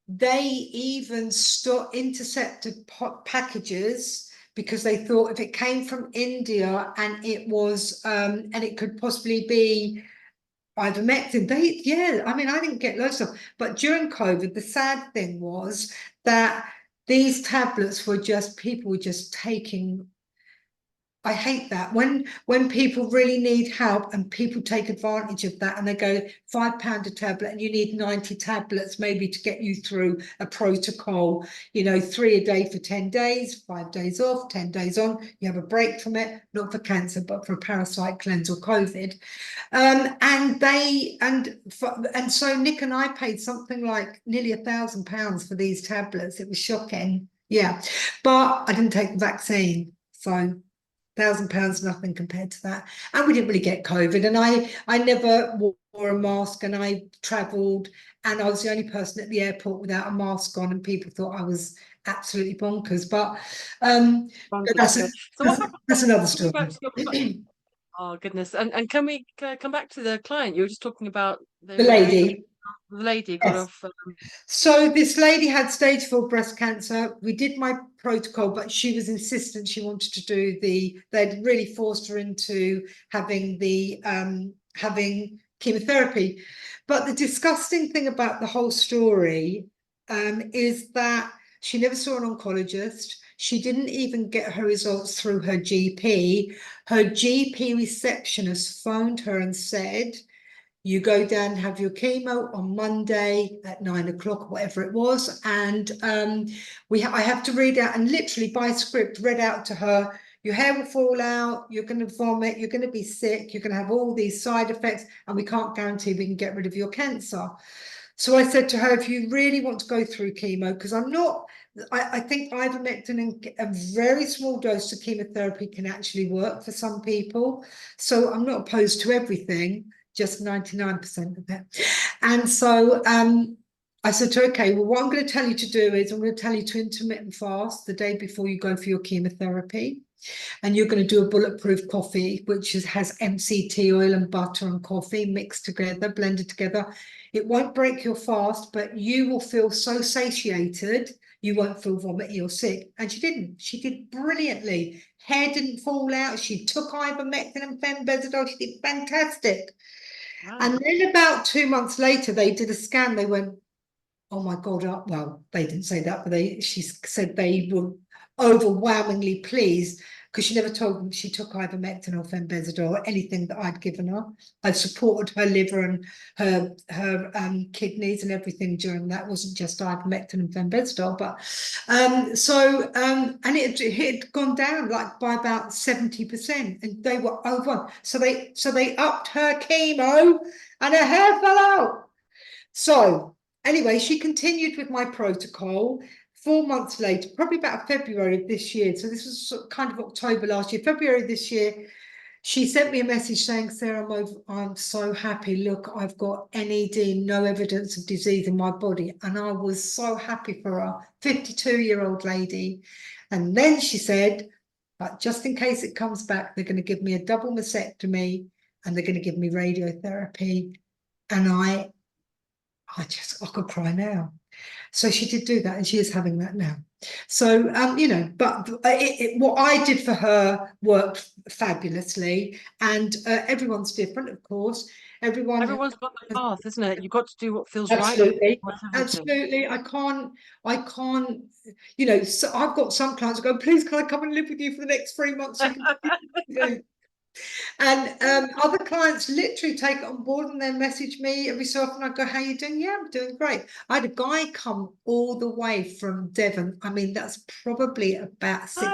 they even intercepted packages, because they thought if it came from India and it was and it could possibly be ivermectin. I mean, I didn't get loads of, but during COVID, the sad thing was that these tablets were people were just taking. I hate that when people really need help and people take advantage of that, and they go £5 a tablet, and you need 90 tablets maybe to get you through a protocol, 3 a day for 10 days, 5 days off, 10 days on, you have a break from it, not for cancer, but for a parasite cleanse or COVID. And so Nick and I paid something like nearly £1,000 for these tablets. It was shocking. Yeah, but I didn't take the vaccine, so £1,000 nothing compared to that. And we didn't really get COVID, and I never wore a mask, and I traveled, and I was the only person at the airport without a mask on, and people thought I was absolutely bonkers. But that's another story. Oh goodness. And can we come back to the client? You were just talking about the lady. The lady got off. So this lady had stage 4 breast cancer. We did my protocol, but she was insistent she wanted to do they'd really forced her into having having chemotherapy. But the disgusting thing about the whole story is that she never saw an oncologist. She didn't even get her results through her GP. Her GP receptionist phoned her and said, you go down and have your chemo on Monday at 9 o'clock, whatever it was. And I have to read out, and literally by script read out to her, Your hair will fall out, you're going to vomit, you're going to be sick, you're going to have all these side effects, and we can't guarantee we can get rid of your cancer. So I said to her, if you really want to go through chemo, because I think ivermectin in a very small dose of chemotherapy can actually work for some people. So I'm not opposed to everything, just 99% of it. And so I said to her, okay, well, what I'm going to tell you to do is I'm going to tell you to intermittent fast the day before you go for your chemotherapy. And you're going to do a bulletproof coffee, which has MCT oil and butter and coffee mixed together, blended together. It won't break your fast, but you will feel so satiated, you won't feel vomity or sick. And she didn't. She did brilliantly. Hair didn't fall out. She took ivermectin and fenbizidone. She did fantastic. Wow. And then about 2 months later, they did a scan. They went, oh my God, well, they didn't say that, but she said they were overwhelmingly pleased because she never told them she took ivermectin or fenbizidone or anything that I'd given her. I'd supported her liver and her kidneys and everything during that. It wasn't just ivermectin and fenbizidone, but and it had gone down like by about 70%, and they were over. So they upped her chemo, and her hair fell out. So anyway, she continued with my protocol. 4 months later, probably about February of this year, so this was kind of October last year, February this year, she sent me a message saying, Sarah, I'm so happy. Look, I've got NED, no evidence of disease in my body. And I was so happy for her, 52-year-old lady. And then she said, but just in case it comes back, they're going to give me a double mastectomy and they're going to give me radiotherapy. And I could cry now. So she did do that, and she is having that now. So, but what I did for her worked fabulously, and everyone's different, of course. Everyone's got the path, isn't it? You've got to do what feels Absolutely, right. absolutely. I can't, so I've got some clients who go, please, can I come and live with you for the next 3 months? And other clients literally take it on board, and they message me every so often. I go, how you doing? Yeah, I'm doing great. I had a guy come all the way from Devon. I mean, that's probably about 6.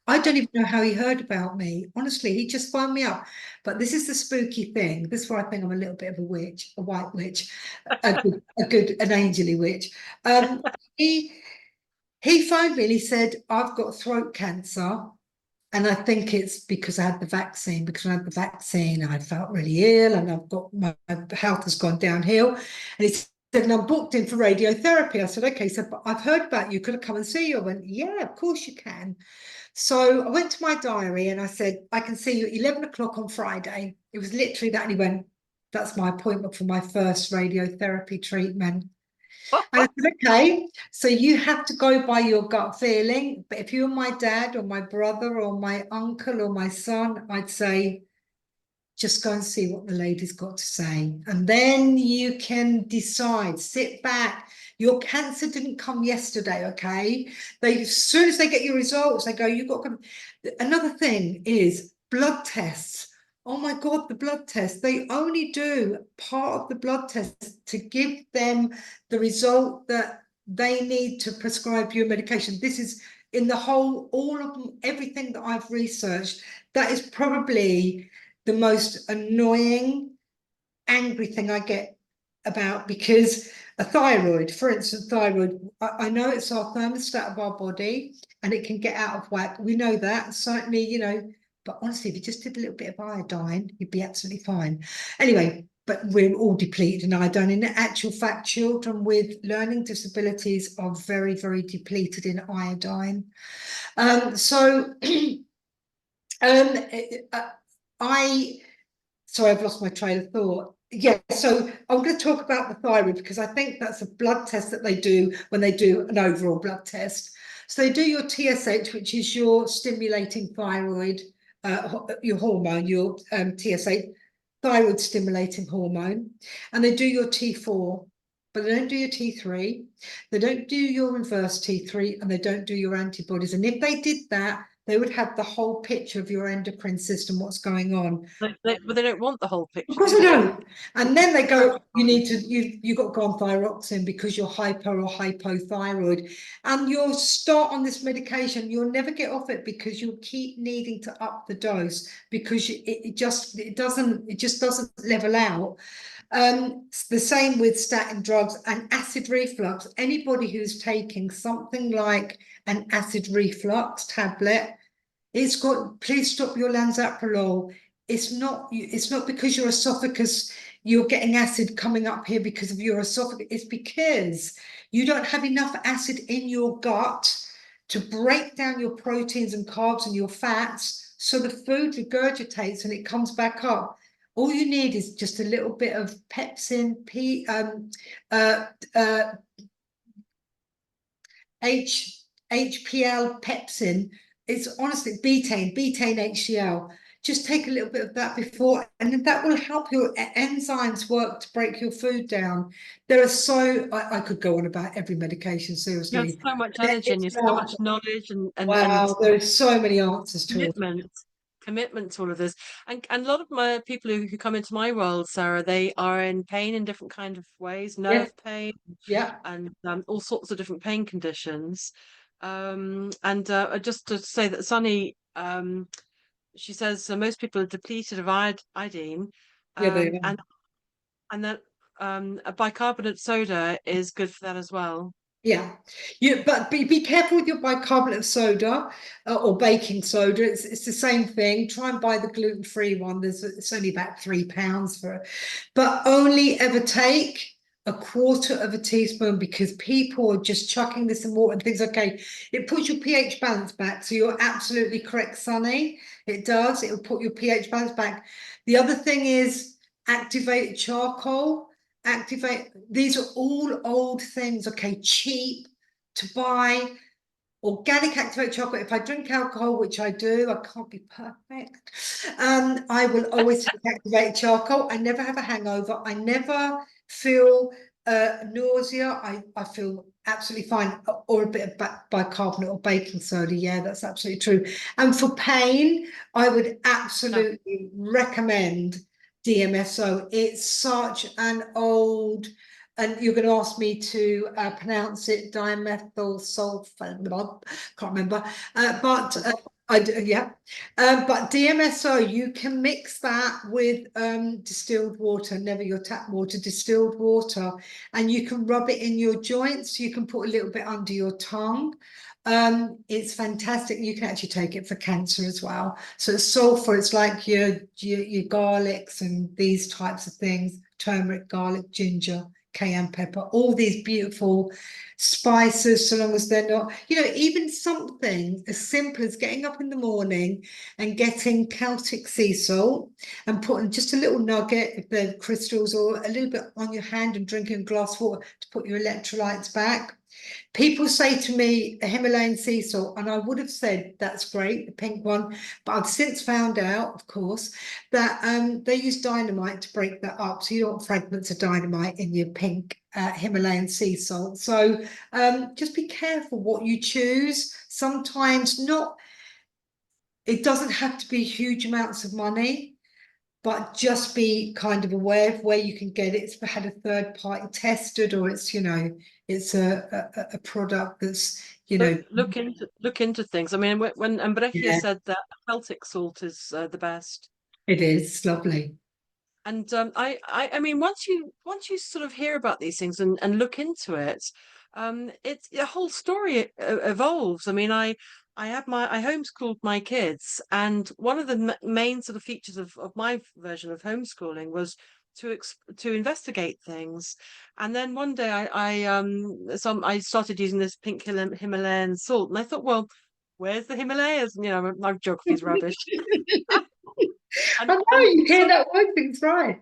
I don't even know how he heard about me. Honestly, he just phoned me up. But this is the spooky thing. This is where I think I'm a little bit of a witch, a white witch, an angely witch. He phoned me and he said, I've got throat cancer. And I think it's because I had the vaccine. Because I had the vaccine, I felt really ill, and I've got my health has gone downhill. And he said, and I'm booked in for radiotherapy. I said, okay. He said, but I've heard about you. Could I come and see you? I went, yeah, of course you can. So I went to my diary and I said, I can see you at 11 o'clock on Friday. It was literally that. And he went, that's my appointment for my first radiotherapy treatment. And I said, okay, so you have to go by your gut feeling. But if you were my dad or my brother or my uncle or my son, I'd say, just go and see what the lady's got to say. And then you can decide, sit back. Your cancer didn't come yesterday, okay? As soon as they get your results, they go, you've got to come. Another thing is blood tests. Oh my God, the blood test. They only do part of the blood test to give them the result that they need to prescribe you a medication. This is in the whole, all of them, everything that I've researched, that is probably the most annoying, angry thing I get about, because a thyroid, for instance, I know it's our thermostat of our body and it can get out of whack. We know that, certainly, but honestly, if you just did a little bit of iodine, you'd be absolutely fine. Anyway, but we're all depleted in iodine. In actual fact, children with learning disabilities are very, very depleted in iodine. Sorry, I've lost my train of thought. Yeah, so I'm going to talk about the thyroid, because I think that's a blood test that they do when they do an overall blood test. So they do your TSH, which is your stimulating thyroid, your hormone, your TSH, thyroid stimulating hormone. And they do your T4, but they don't do your T3. They don't do your reverse T3, and they don't do your antibodies. And if they did that, they would have the whole picture of your endocrine system, what's going on. But they don't want the whole Of picture, course do I they? don't. And then they go, you need to, you got to go on thyroxine because you're hyper or hypothyroid. And you'll start on this medication. You'll never get off it because you'll keep needing to up the dose because it just doesn't level out. It's the same with statin drugs and acid reflux. Anybody who's taking something like an acid reflux tablet, it's got, please stop your lanzaprolol. It's not because your esophagus, you're getting acid coming up here because of your esophagus. It's because you don't have enough acid in your gut to break down your proteins and carbs and your fats. So the food regurgitates and it comes back up. All you need is just a little bit of pepsin, uh, uh, HPL pepsin. It's honestly betaine HCl. Just take a little bit of that before, and then that will help your enzymes work to break your food down. There are I could go on about every medication, There's seriously. so much energy and It's there's so not. much knowledge and Wow, there's so many answers to it. commitment to all of this. And a lot of my people who come into my world, Sarah, they are in pain in different kind of ways, Yeah, nerve pain yeah, and all sorts of different pain conditions. And just to say that Sunny, she says most people are depleted of iodine, yeah, they are. and that a bicarbonate soda is good for that as well. Yeah, but be careful with your bicarbonate of soda or baking soda. It's the same thing. Try and buy the gluten-free one. It's only about £3 for it, but only ever take a quarter of a teaspoon because people are just chucking this in water and things. Okay, it puts your pH balance back. So you're absolutely correct, Sunny. It does. It will put your pH balance back. The other thing is activated charcoal. Activate, these are all old things, okay, cheap to buy. Organic activated chocolate. If I drink alcohol, which I do, I can't be perfect. I will always take activated charcoal. I never have a hangover. I never feel nausea. I feel absolutely fine. Or a bit of bicarbonate or baking soda. Yeah, that's absolutely true. And for pain, I would Yeah. absolutely recommend DMSO. It's such an old, and you're going to ask me to pronounce it, dimethyl sulfate. Can't remember, but I do, yeah. But DMSO, you can mix that with distilled water, never your tap water, distilled water, and you can rub it in your joints. You can put a little bit under your tongue. It's fantastic. You can actually take it for cancer as well. So it's sulfur, it's like your garlics and these types of things, turmeric, garlic, ginger, cayenne pepper, all these beautiful spices, so long as they're not, even something as simple as getting up in the morning and getting Celtic sea salt and putting just a little nugget, if they're crystals, or a little bit on your hand and drinking a glass of water to put your electrolytes back. People say to me, a Himalayan sea salt, and I would have said that's great, the pink one, but I've since found out, of course, that they use dynamite to break that up. So you don't want fragments of dynamite in your pink Himalayan sea salt. So just be careful what you choose. Sometimes it doesn't have to be huge amounts of money, but just be kind of aware of where you can get it. It's had a third party tested, or it's a product that's, Look into things. I mean, when and Brechia yeah, said that Celtic salt is the best. it is lovely. And I mean, once you sort of hear about these things and look into it, it's the whole story evolves. I mean, I homeschooled my kids, and one of the main sort of features of my version of homeschooling was to investigate things. And then one day I started using this pink Himalayan salt, and I thought, well, where's the Himalayas? You know, my geography's rubbish. I And know you hear that one thing's right.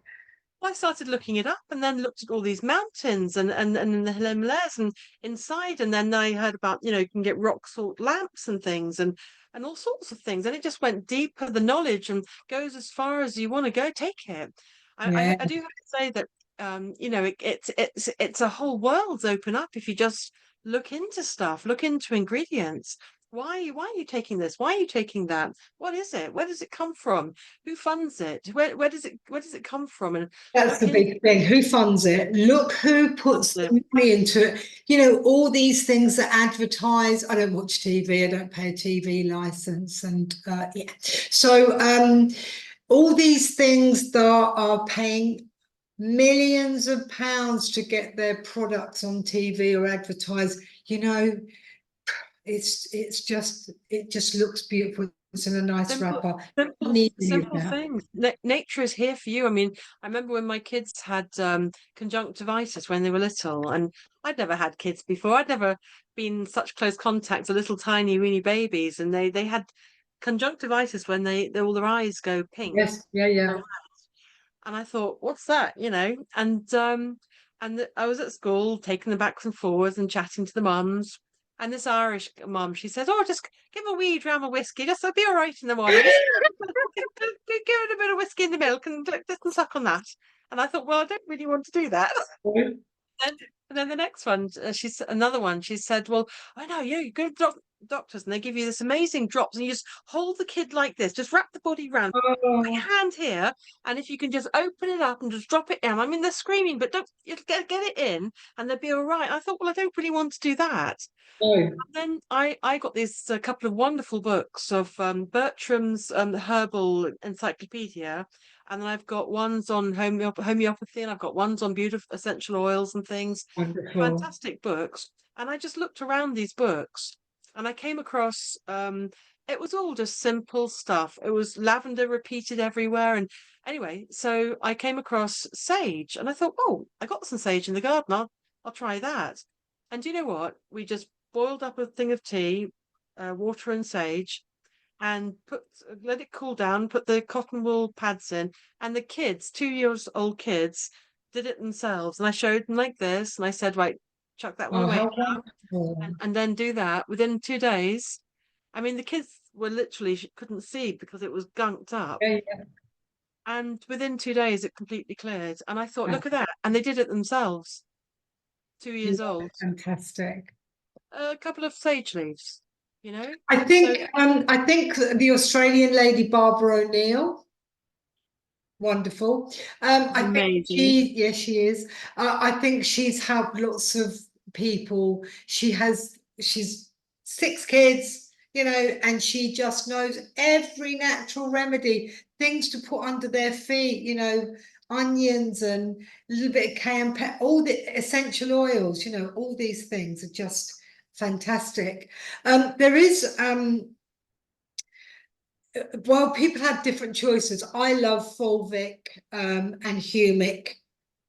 I started looking it up and then looked at all these mountains and the Himalayas and inside. And then I heard about, you can get rock salt lamps and things and all sorts of things. And it just went deeper, the knowledge, and goes as far as you want to go, take it. Yeah, I do have to say that, it's a whole world's open up if you just look into stuff, look into ingredients. why are you taking this? Why are you taking that? What is it? Where does it come from? Who funds it? Where does it come from? And That's the look into big thing. Who funds it? Look who puts it. the money into it. You know, all these things that advertise. I don't watch TV. I don't pay a TV license, and yeah. So all these things that are paying millions of pounds to get their products on TV or advertised. You know, it just looks beautiful. It's in a nice Simple, wrapper. Don't simple, need any of simple that. things. Nature is here for you. I mean, I remember when my kids had conjunctivitis when they were little, and I'd never had kids before. I'd never been in such close contact with little tiny weeny babies, and they had conjunctivitis when all their eyes go pink. Yes, yeah, yeah. And I thought, what's that? I was at school taking them backwards and forwards and chatting to the mums. And this Irish mum, she says, "Oh, just give a wee dram of whiskey, just it'll be all right in the morning. Just give it a bit of whiskey in the milk and just suck on that." And I thought, well, I don't really want to do that. then, and then the next one, she's another one. She said, "Well, I know you go to doctors, and they give you this amazing drops, and you just hold the kid like this, just wrap the body around, put your Oh, hand here, and if you can just open it up and just drop it in. I mean, they're screaming, but don't you get it in, and they'll be all right." I thought, well, I don't really want to do that. no. Then I got these a couple of wonderful books of Bertram's Herbal Encyclopedia, and then I've got ones on homeopathy, and I've got ones on beautiful essential oils and things. Wonderful. Fantastic books. And I just looked around these books, and I came across it was all just simple stuff. It was lavender repeated everywhere, and anyway, so I came across sage, and I thought, oh, I got some sage in the garden. I'll try that. And do you know what? We just boiled up a thing of tea, water and sage, and let it cool down, put the cotton wool pads in, and the kids, 2 years old kids, did it themselves. And I showed them like this, and I said, right, chuck that one Oh, away how now, wonderful. and then do that. Within 2 days, I mean, the kids were literally couldn't see because it was gunked up. Yeah, yeah. And within 2 days, it completely cleared. And I thought, look at that. And they did it themselves, 2 years Yeah, old. fantastic. A couple of sage leaves, you know? So I think the Australian lady Barbara O'Neill, wonderful. it's I think amazing. yes, she is. I think she's helped lots of people. She's 6 kids, you know, and she just knows every natural remedy, things to put under their feet, you know, onions and a little bit of cayenne pepper, all the essential oils, you know, all these things are just fantastic. There is well, people have different choices. I love fulvic and humic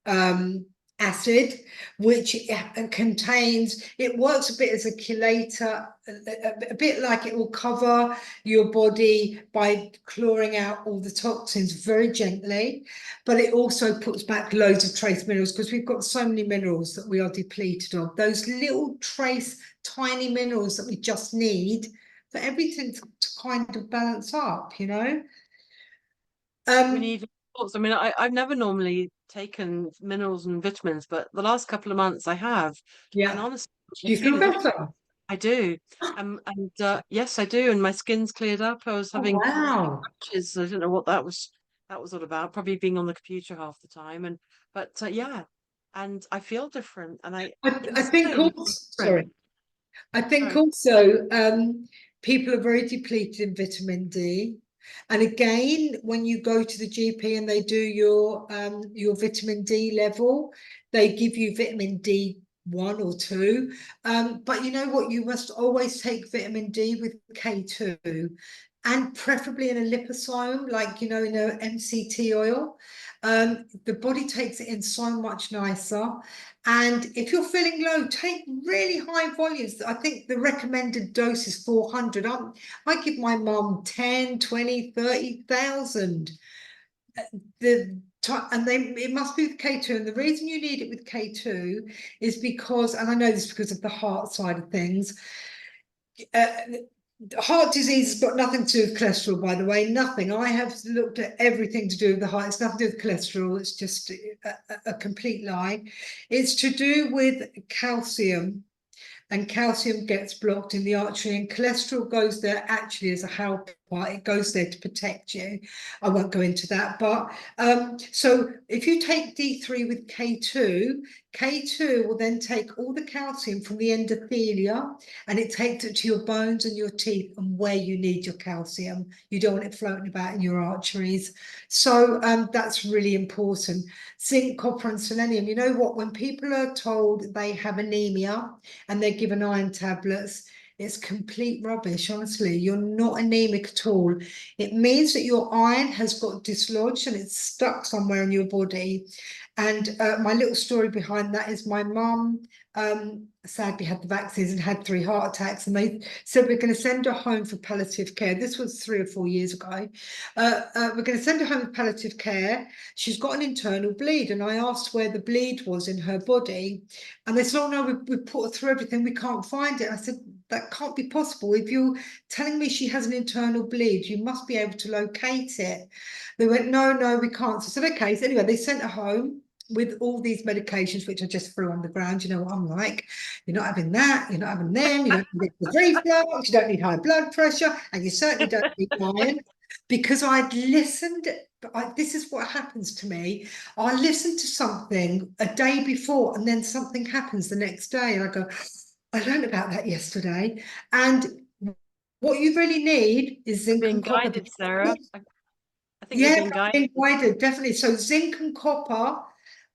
um, acid, which contains, it works a bit as a chelator, a bit like it will cover your body by clawing out all the toxins very gently, but it also puts back loads of trace minerals because we've got so many minerals that we are depleted of. Those little trace tiny minerals that we just need for everything to kind of balance up, you know? We Um, need lots. I mean, I've never normally taken minerals and vitamins, but the last couple of months I have. And yeah. honestly, I Do you feel feel a difference. better? I do. And yes, I do. And my skin's cleared up. I was Oh, having wow. patches. I don't know what that was all about. Probably being on the computer half the time. But yeah, and I feel different. And I think insane also, different. sorry, I think Sorry. also people are very depleted in vitamin D. And again, when you go to the GP and they do your vitamin D level, they give you vitamin D1 or 2. But you know what? You must always take vitamin D with K2 and preferably in a liposome, like, you know, in a MCT oil. The body takes it in so much nicer. And if you're feeling low, take really high volumes. I think the recommended dose is 400. I give my mum 10, 20, 30,000. And it must be with K2. And the reason you need it with K2 is because, and I know this because of the heart side of things, uh, heart disease has got nothing to do with cholesterol, by the way, nothing. I have looked at everything to do with the heart. It's nothing to do with cholesterol. It's just a complete lie. It's to do with calcium. and calcium gets blocked in the artery, and cholesterol goes there actually as a helper. It goes there to protect you. I won't go into that, but so if you take D3 with K2, K2 will then take all the calcium from the endothelia and it takes it to your bones and your teeth and where you need your calcium. You don't want it floating about in your arteries. So that's really important. Zinc, copper, and selenium. You know what? When people are told they have anemia and they're given iron tablets, it's complete rubbish, honestly. You're not anemic at all. It means that your iron has got dislodged and it's stuck somewhere in your body. And my little story behind that is my mum sadly had the vaccines and had 3 heart attacks, and they said we're going to send her home for palliative care. This was 3 or 4 years ago. We're going to send her home for palliative care. She's got an internal bleed, and I asked where the bleed was in her body, and they said, oh no, we put her through everything, we can't find it. I said, that can't be possible. If you're telling me she has an internal bleed, you must be able to locate it. They went, no, we can't. So I said, okay. So anyway, they sent her home with all these medications, which I just threw on the ground. You know what I'm like. You're not having that. You're not having them. You don't need the reflux. You don't need high blood pressure. And you certainly don't need iron. Because I'd listened. This is what happens to me. I listen to something a day before and then something happens the next day. And I go, I learned about that yesterday. And what you really need is zinc Being and copper. guided, Sarah. I think you're Yeah, being guided. guided, definitely. So zinc and copper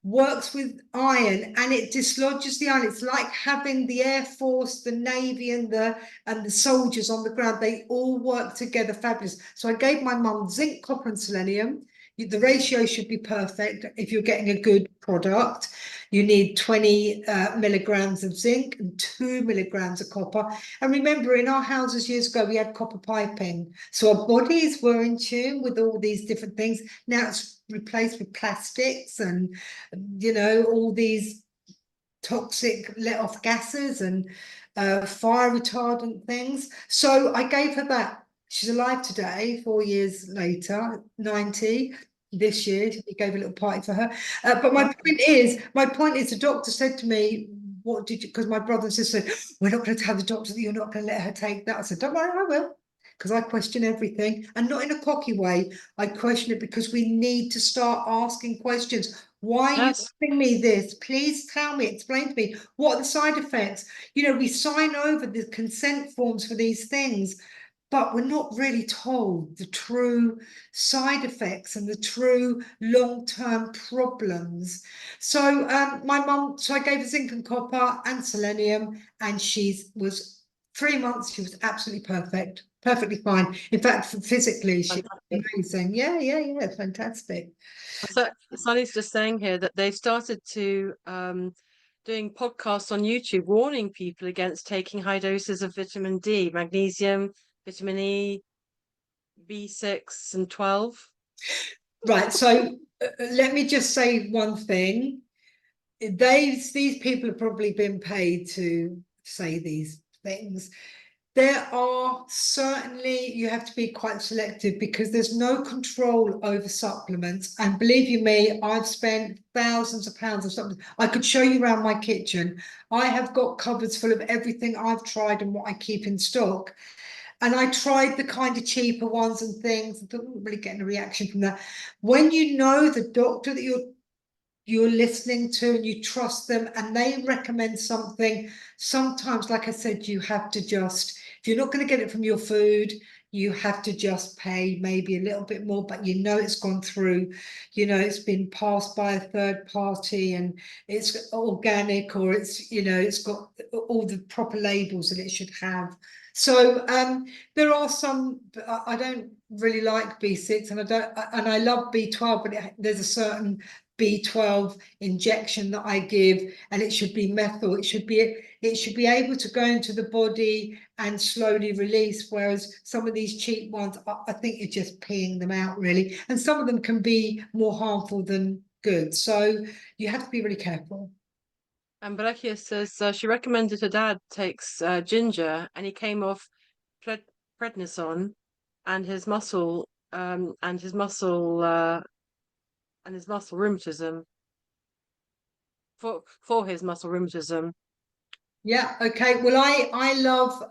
works with iron and it dislodges the iron. It's like having the Air Force, the Navy, and the soldiers on the ground. They all work together fabulous. So I gave my mum zinc, copper, and selenium. The ratio should be perfect if you're getting a good product. You need 20 milligrams of zinc and 2 milligrams of copper. And remember, in our houses years ago, we had copper piping. So our bodies were in tune with all these different things. Now it's replaced with plastics and, you know, all these toxic let off gases and fire retardant things. So I gave her that. She's alive today, 4 years later, 90 this year. We gave a little party for her. But my point is, the doctor said to me, what did you, because my brother and sister said, we're not going to tell the doctor that you're not going to let her take that. I said, don't worry, I will. Because I question everything, and not in a cocky way. I question it because we need to start asking questions. Why are you giving me this? Please tell me, explain to me, what are the side effects? You know, we sign over the consent forms for these things, but we're not really told the true side effects and the true long-term problems. So my mum, so I gave her zinc and copper and selenium, and she was 3 months, she was absolutely perfect, perfectly fine. In fact, physically, she was amazing. Yeah, fantastic. So Sunny's just saying here that they started to doing podcasts on YouTube warning people against taking high doses of vitamin D, magnesium, vitamin E, B6 and 12. Right, so let me just say one thing. These people have probably been paid to say these things. There are certainly, you have to be quite selective because there's no control over supplements. And believe you me, I've spent thousands of pounds of supplements. I could show you around my kitchen. I have got cupboards full of everything I've tried and what I keep in stock. And I tried the kind of cheaper ones and things, I didn't really get a reaction from that. When you know the doctor that you're listening to and you trust them and they recommend something, sometimes, like I said, you have to just, if you're not going to get it from your food, you have to just pay maybe a little bit more, but you know it's gone through, you know, it's been passed by a third party and it's organic, or it's, you know, it's got all the proper labels that it should have. So there are some, I don't really like B6 and I love B12, but there's a certain B12 injection that I give, and it should be methyl. It should be able to go into the body and slowly release, whereas some of these cheap ones, I think you're just peeing them out really, and some of them can be more harmful than good, so you have to be really careful. And Brakia says she recommended her dad takes ginger, and he came off prednisone, and his muscle and his muscle rheumatism for his muscle rheumatism. Yeah, okay. Well, I love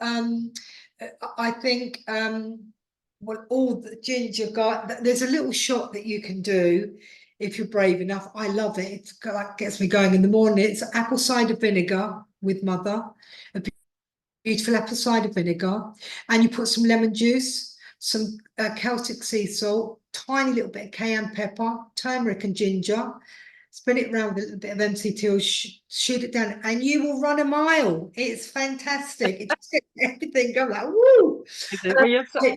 I think well, all the ginger got, there's a little shot that you can do if you're brave enough. I love it. Like gets me going in the morning. It's apple cider vinegar with mother, a beautiful apple cider vinegar, and you put some lemon juice, some Celtic sea salt, tiny little bit of cayenne pepper, turmeric and ginger. Spin it around with a little bit of MCT or shoot it down, and you will run a mile. It's fantastic. It just gets everything going like woo. Well,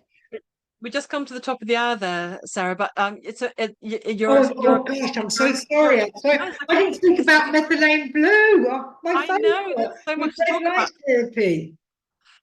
we just come to the top of the hour there, Sarah. But it's Oh gosh, I'm so you're sorry. no, it's I okay. didn't think about methylene blue. Oh, my I know there's favourite so with much to red talk light about. therapy.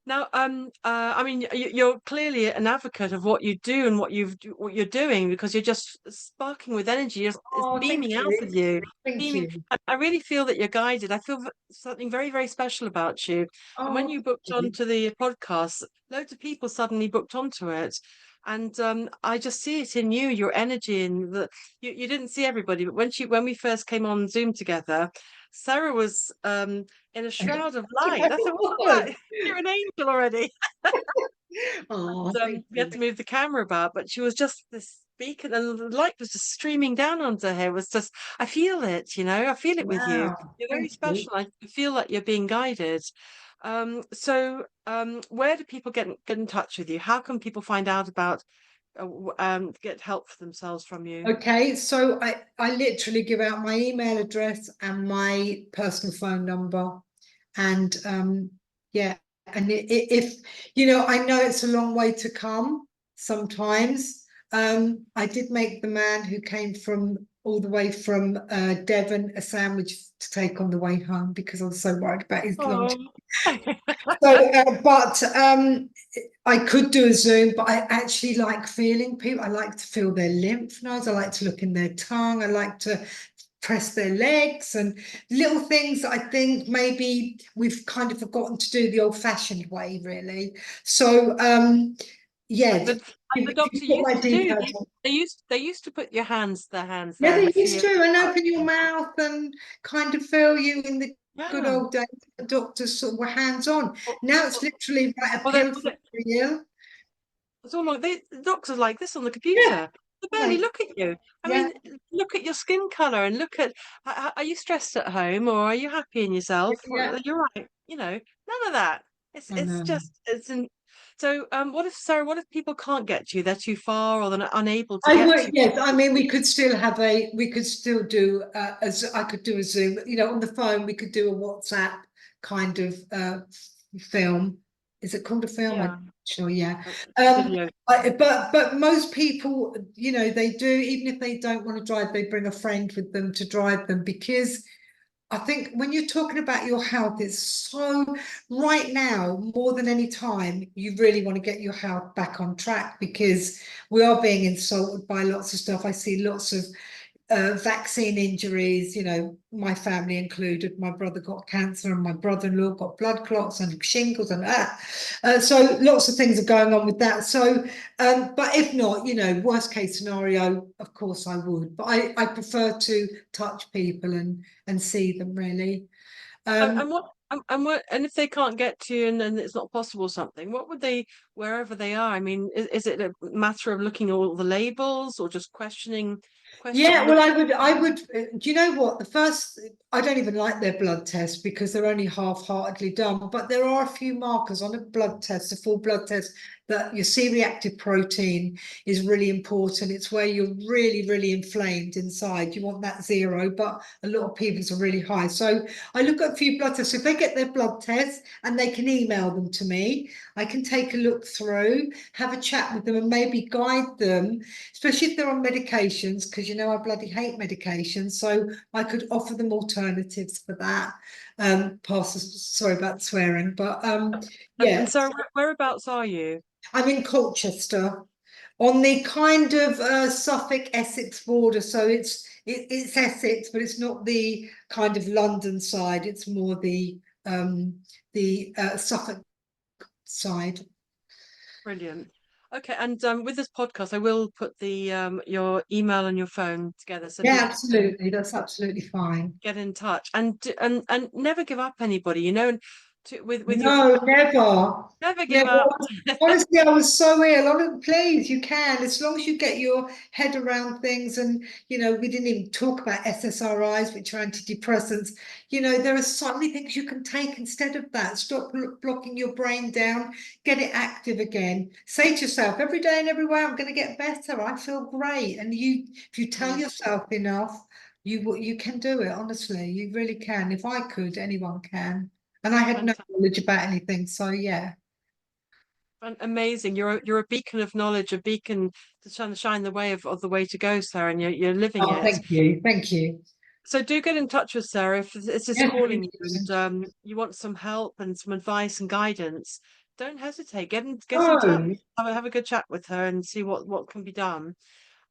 Now, I mean, you're clearly an advocate of what you do and what you're doing because you're just sparking with energy. It's Oh, thank beaming out of you. you, Thank beaming. you. I really feel that you're guided. I feel something very, very special about you. And when Oh, you booked thank you. onto the podcast, loads of people suddenly booked onto it. And I just see it in you, your energy, and you didn't see everybody, but when we first came on Zoom together, Sarah was in a shroud of light. I said, "What's that? You're an angel already." Oh, And thank we had you. to move the camera about, but she was just this beacon, and the light was just streaming down onto her. It was just, I feel it, I feel it with you. Wow, You're very thank you. special. I feel like you're being guided. Where do people get in touch with you? How can people find out about get help for themselves from you? Okay, so I literally give out my email address and my personal phone number. And yeah, and if I know it's a long way to come sometimes. I did make the man who came from all the way from Devon a sandwich to take on the way home because I was so worried about his lunch. Oh, So, but I could do a Zoom, but I actually like feeling people. I like to feel their lymph nodes. I like to look in their tongue. I like to press their legs and little things that I think maybe we've kind of forgotten to do the old-fashioned way, really. So, yeah, like the if you doctor put my used to do. details on. They used to put their hands Yeah, there they and used feel. to, and open your mouth and kind of feel you in the good Yeah. old days. The doctors sort of were hands-on. Well, Now it's well, literally write a well, pill for you. it's all like the doctors are like this on the Yeah, computer. They barely like, look at you. I yeah, mean, look at your skin color and look at are you stressed at home or are you happy in yourself? yeah. Well, you're right. None of that. I It's know. just it's in. So, what if Sarah? What if people can't get to you? They're too far or they're unable to I get would, to yes. I mean, we could still do I could do a Zoom, on the phone. We could do a WhatsApp kind of film. Is it called a you. film? I'm Yeah, not sure. Yeah. a Um, video. but most people, they do, even if they don't want to drive, they bring a friend with them to drive them because I think when you're talking about your health, it's so right now more than any time, you really want to get your health back on track because we are being insulted by lots of stuff. I see lots of vaccine injuries, my family included. My brother got cancer and my brother-in-law got blood clots and shingles and that. So lots of things are going on with that. So, but if not, worst case scenario, of course I would. But I prefer to touch people and see them really. And and if they can't get to you and it's not possible something, what would they wherever they are? I mean, is it a matter of looking at all the labels or just Yeah, well, looking? do you know what? I don't even like their blood tests because they're only half-heartedly done. But there are a few markers on a blood test, a full blood test, that your C-reactive protein is really important. It's where you're really, really inflamed inside. You want that zero, but a lot of people's are really high. So I look at a few blood tests. If they get their blood tests and they can email them to me, I can take a look through, have a chat with them, and maybe guide them, especially if they're on medications, because I bloody hate medications. So I could offer them alternatives for that. Sorry about swearing, but And yeah, so whereabouts are you? I'm in Colchester on the kind of Suffolk Essex border. So it's Essex, but it's not the kind of London side. It's more the Suffolk side. Brilliant. Okay, and with this podcast, I will put the your email and your phone together so Yeah, people can absolutely. That's absolutely fine. get in touch and never give up anybody, and with your No, podcast, never. never Yeah, give up. well, honestly, I was so ill. Please, you can, as long as you get your head around things. And, we didn't even talk about SSRIs, which are antidepressants. There are so many things you can take instead of that. Stop blocking your brain down, get it active again. Say to yourself, every day and everywhere, I'm going to get better. I feel great. And if you tell yourself enough, you can do it, honestly. You really can. If I could, anyone can. And I had no Fantastic. knowledge about anything, so yeah. Amazing. You're a beacon of knowledge, a beacon to shine the way of the way to go, Sarah, and you're living Oh, it. thank you. Thank you. So do get in touch with Sarah if this is Yes, calling please you do. and you want some help and some advice and guidance. Don't hesitate. Get in touch. Oh, Have a good chat with her and see what can be done.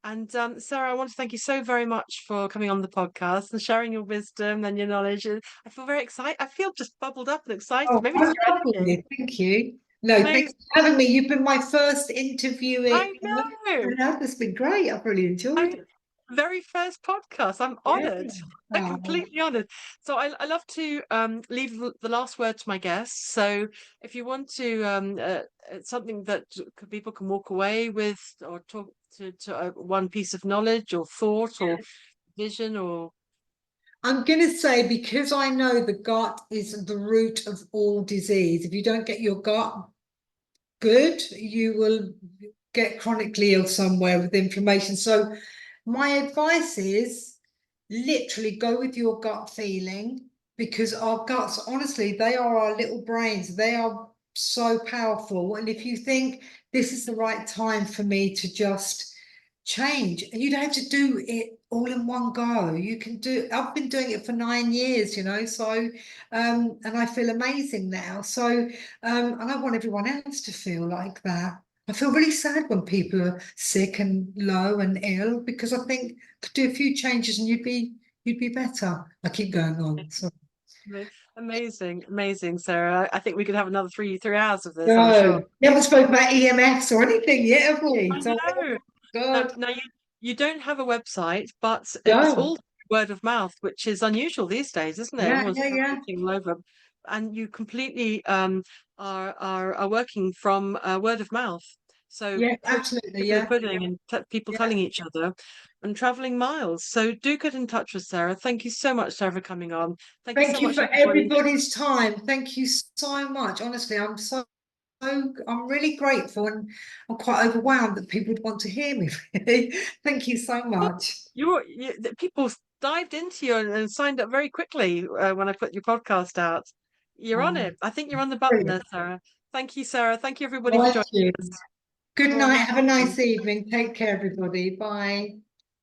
And Sarah, I want to thank you so very much for coming on the podcast and sharing your wisdom and your knowledge. I feel very excited. I feel just bubbled up and excited. oh, Maybe it's oh, your energy. lovely. Thank you. No, thanks Amazing. for having me. You've been my first interviewee. I know. That's been great. I've really enjoyed I it. very first podcast. I'm Yeah. honored. I'm Oh, completely honored. So I love to leave the last word to my guests. So if you want to something that people can walk away with or talk to one piece of knowledge or thought or vision or I'm going to say, because I know the gut is the root of all disease. If you don't get your gut good, you will get chronically ill somewhere with inflammation. So my advice is literally go with your gut feeling, because our guts, honestly, they are our little brains. They are so powerful. And if you think this is the right time for me to just change, and you don't have to do it all in one go. You can do, I've been doing it for 9 years, so and I feel amazing now. So and I want everyone else to feel like that. I feel really sad when people are sick and low and ill, because I think could do a few changes and you'd be better. I keep going on. So amazing, amazing, Sarah. I think we could have another three hours of this, I'm sure. no, we haven't spoken about EMFs or anything yet, have we? I So know. Now, God, now you don't have a website, but it's no. all word of mouth, which is unusual these days, isn't it? Yeah, Everyone's yeah, yeah. promoting all over, and you completely are working from word of mouth. So Yeah, proof absolutely. of the Yeah. pudding and people Yeah. telling each other and traveling miles. So do get in touch with Sarah. Thank you so much, Sarah, for coming on. Thank you so Thank you much, for everybody. everybody's time. Thank you so much. Honestly, I'm really grateful, and I'm quite overwhelmed that people would want to hear me, really. Thank you so much. The people dived into you and signed up very quickly when I put your podcast out. You're on Um, it. I think you're on the button there, Brilliant. Sarah. Thank you, Sarah. Thank you, everybody, for Thank joining you. us. Good Go on. night. Have a nice evening. Take care, everybody. Bye.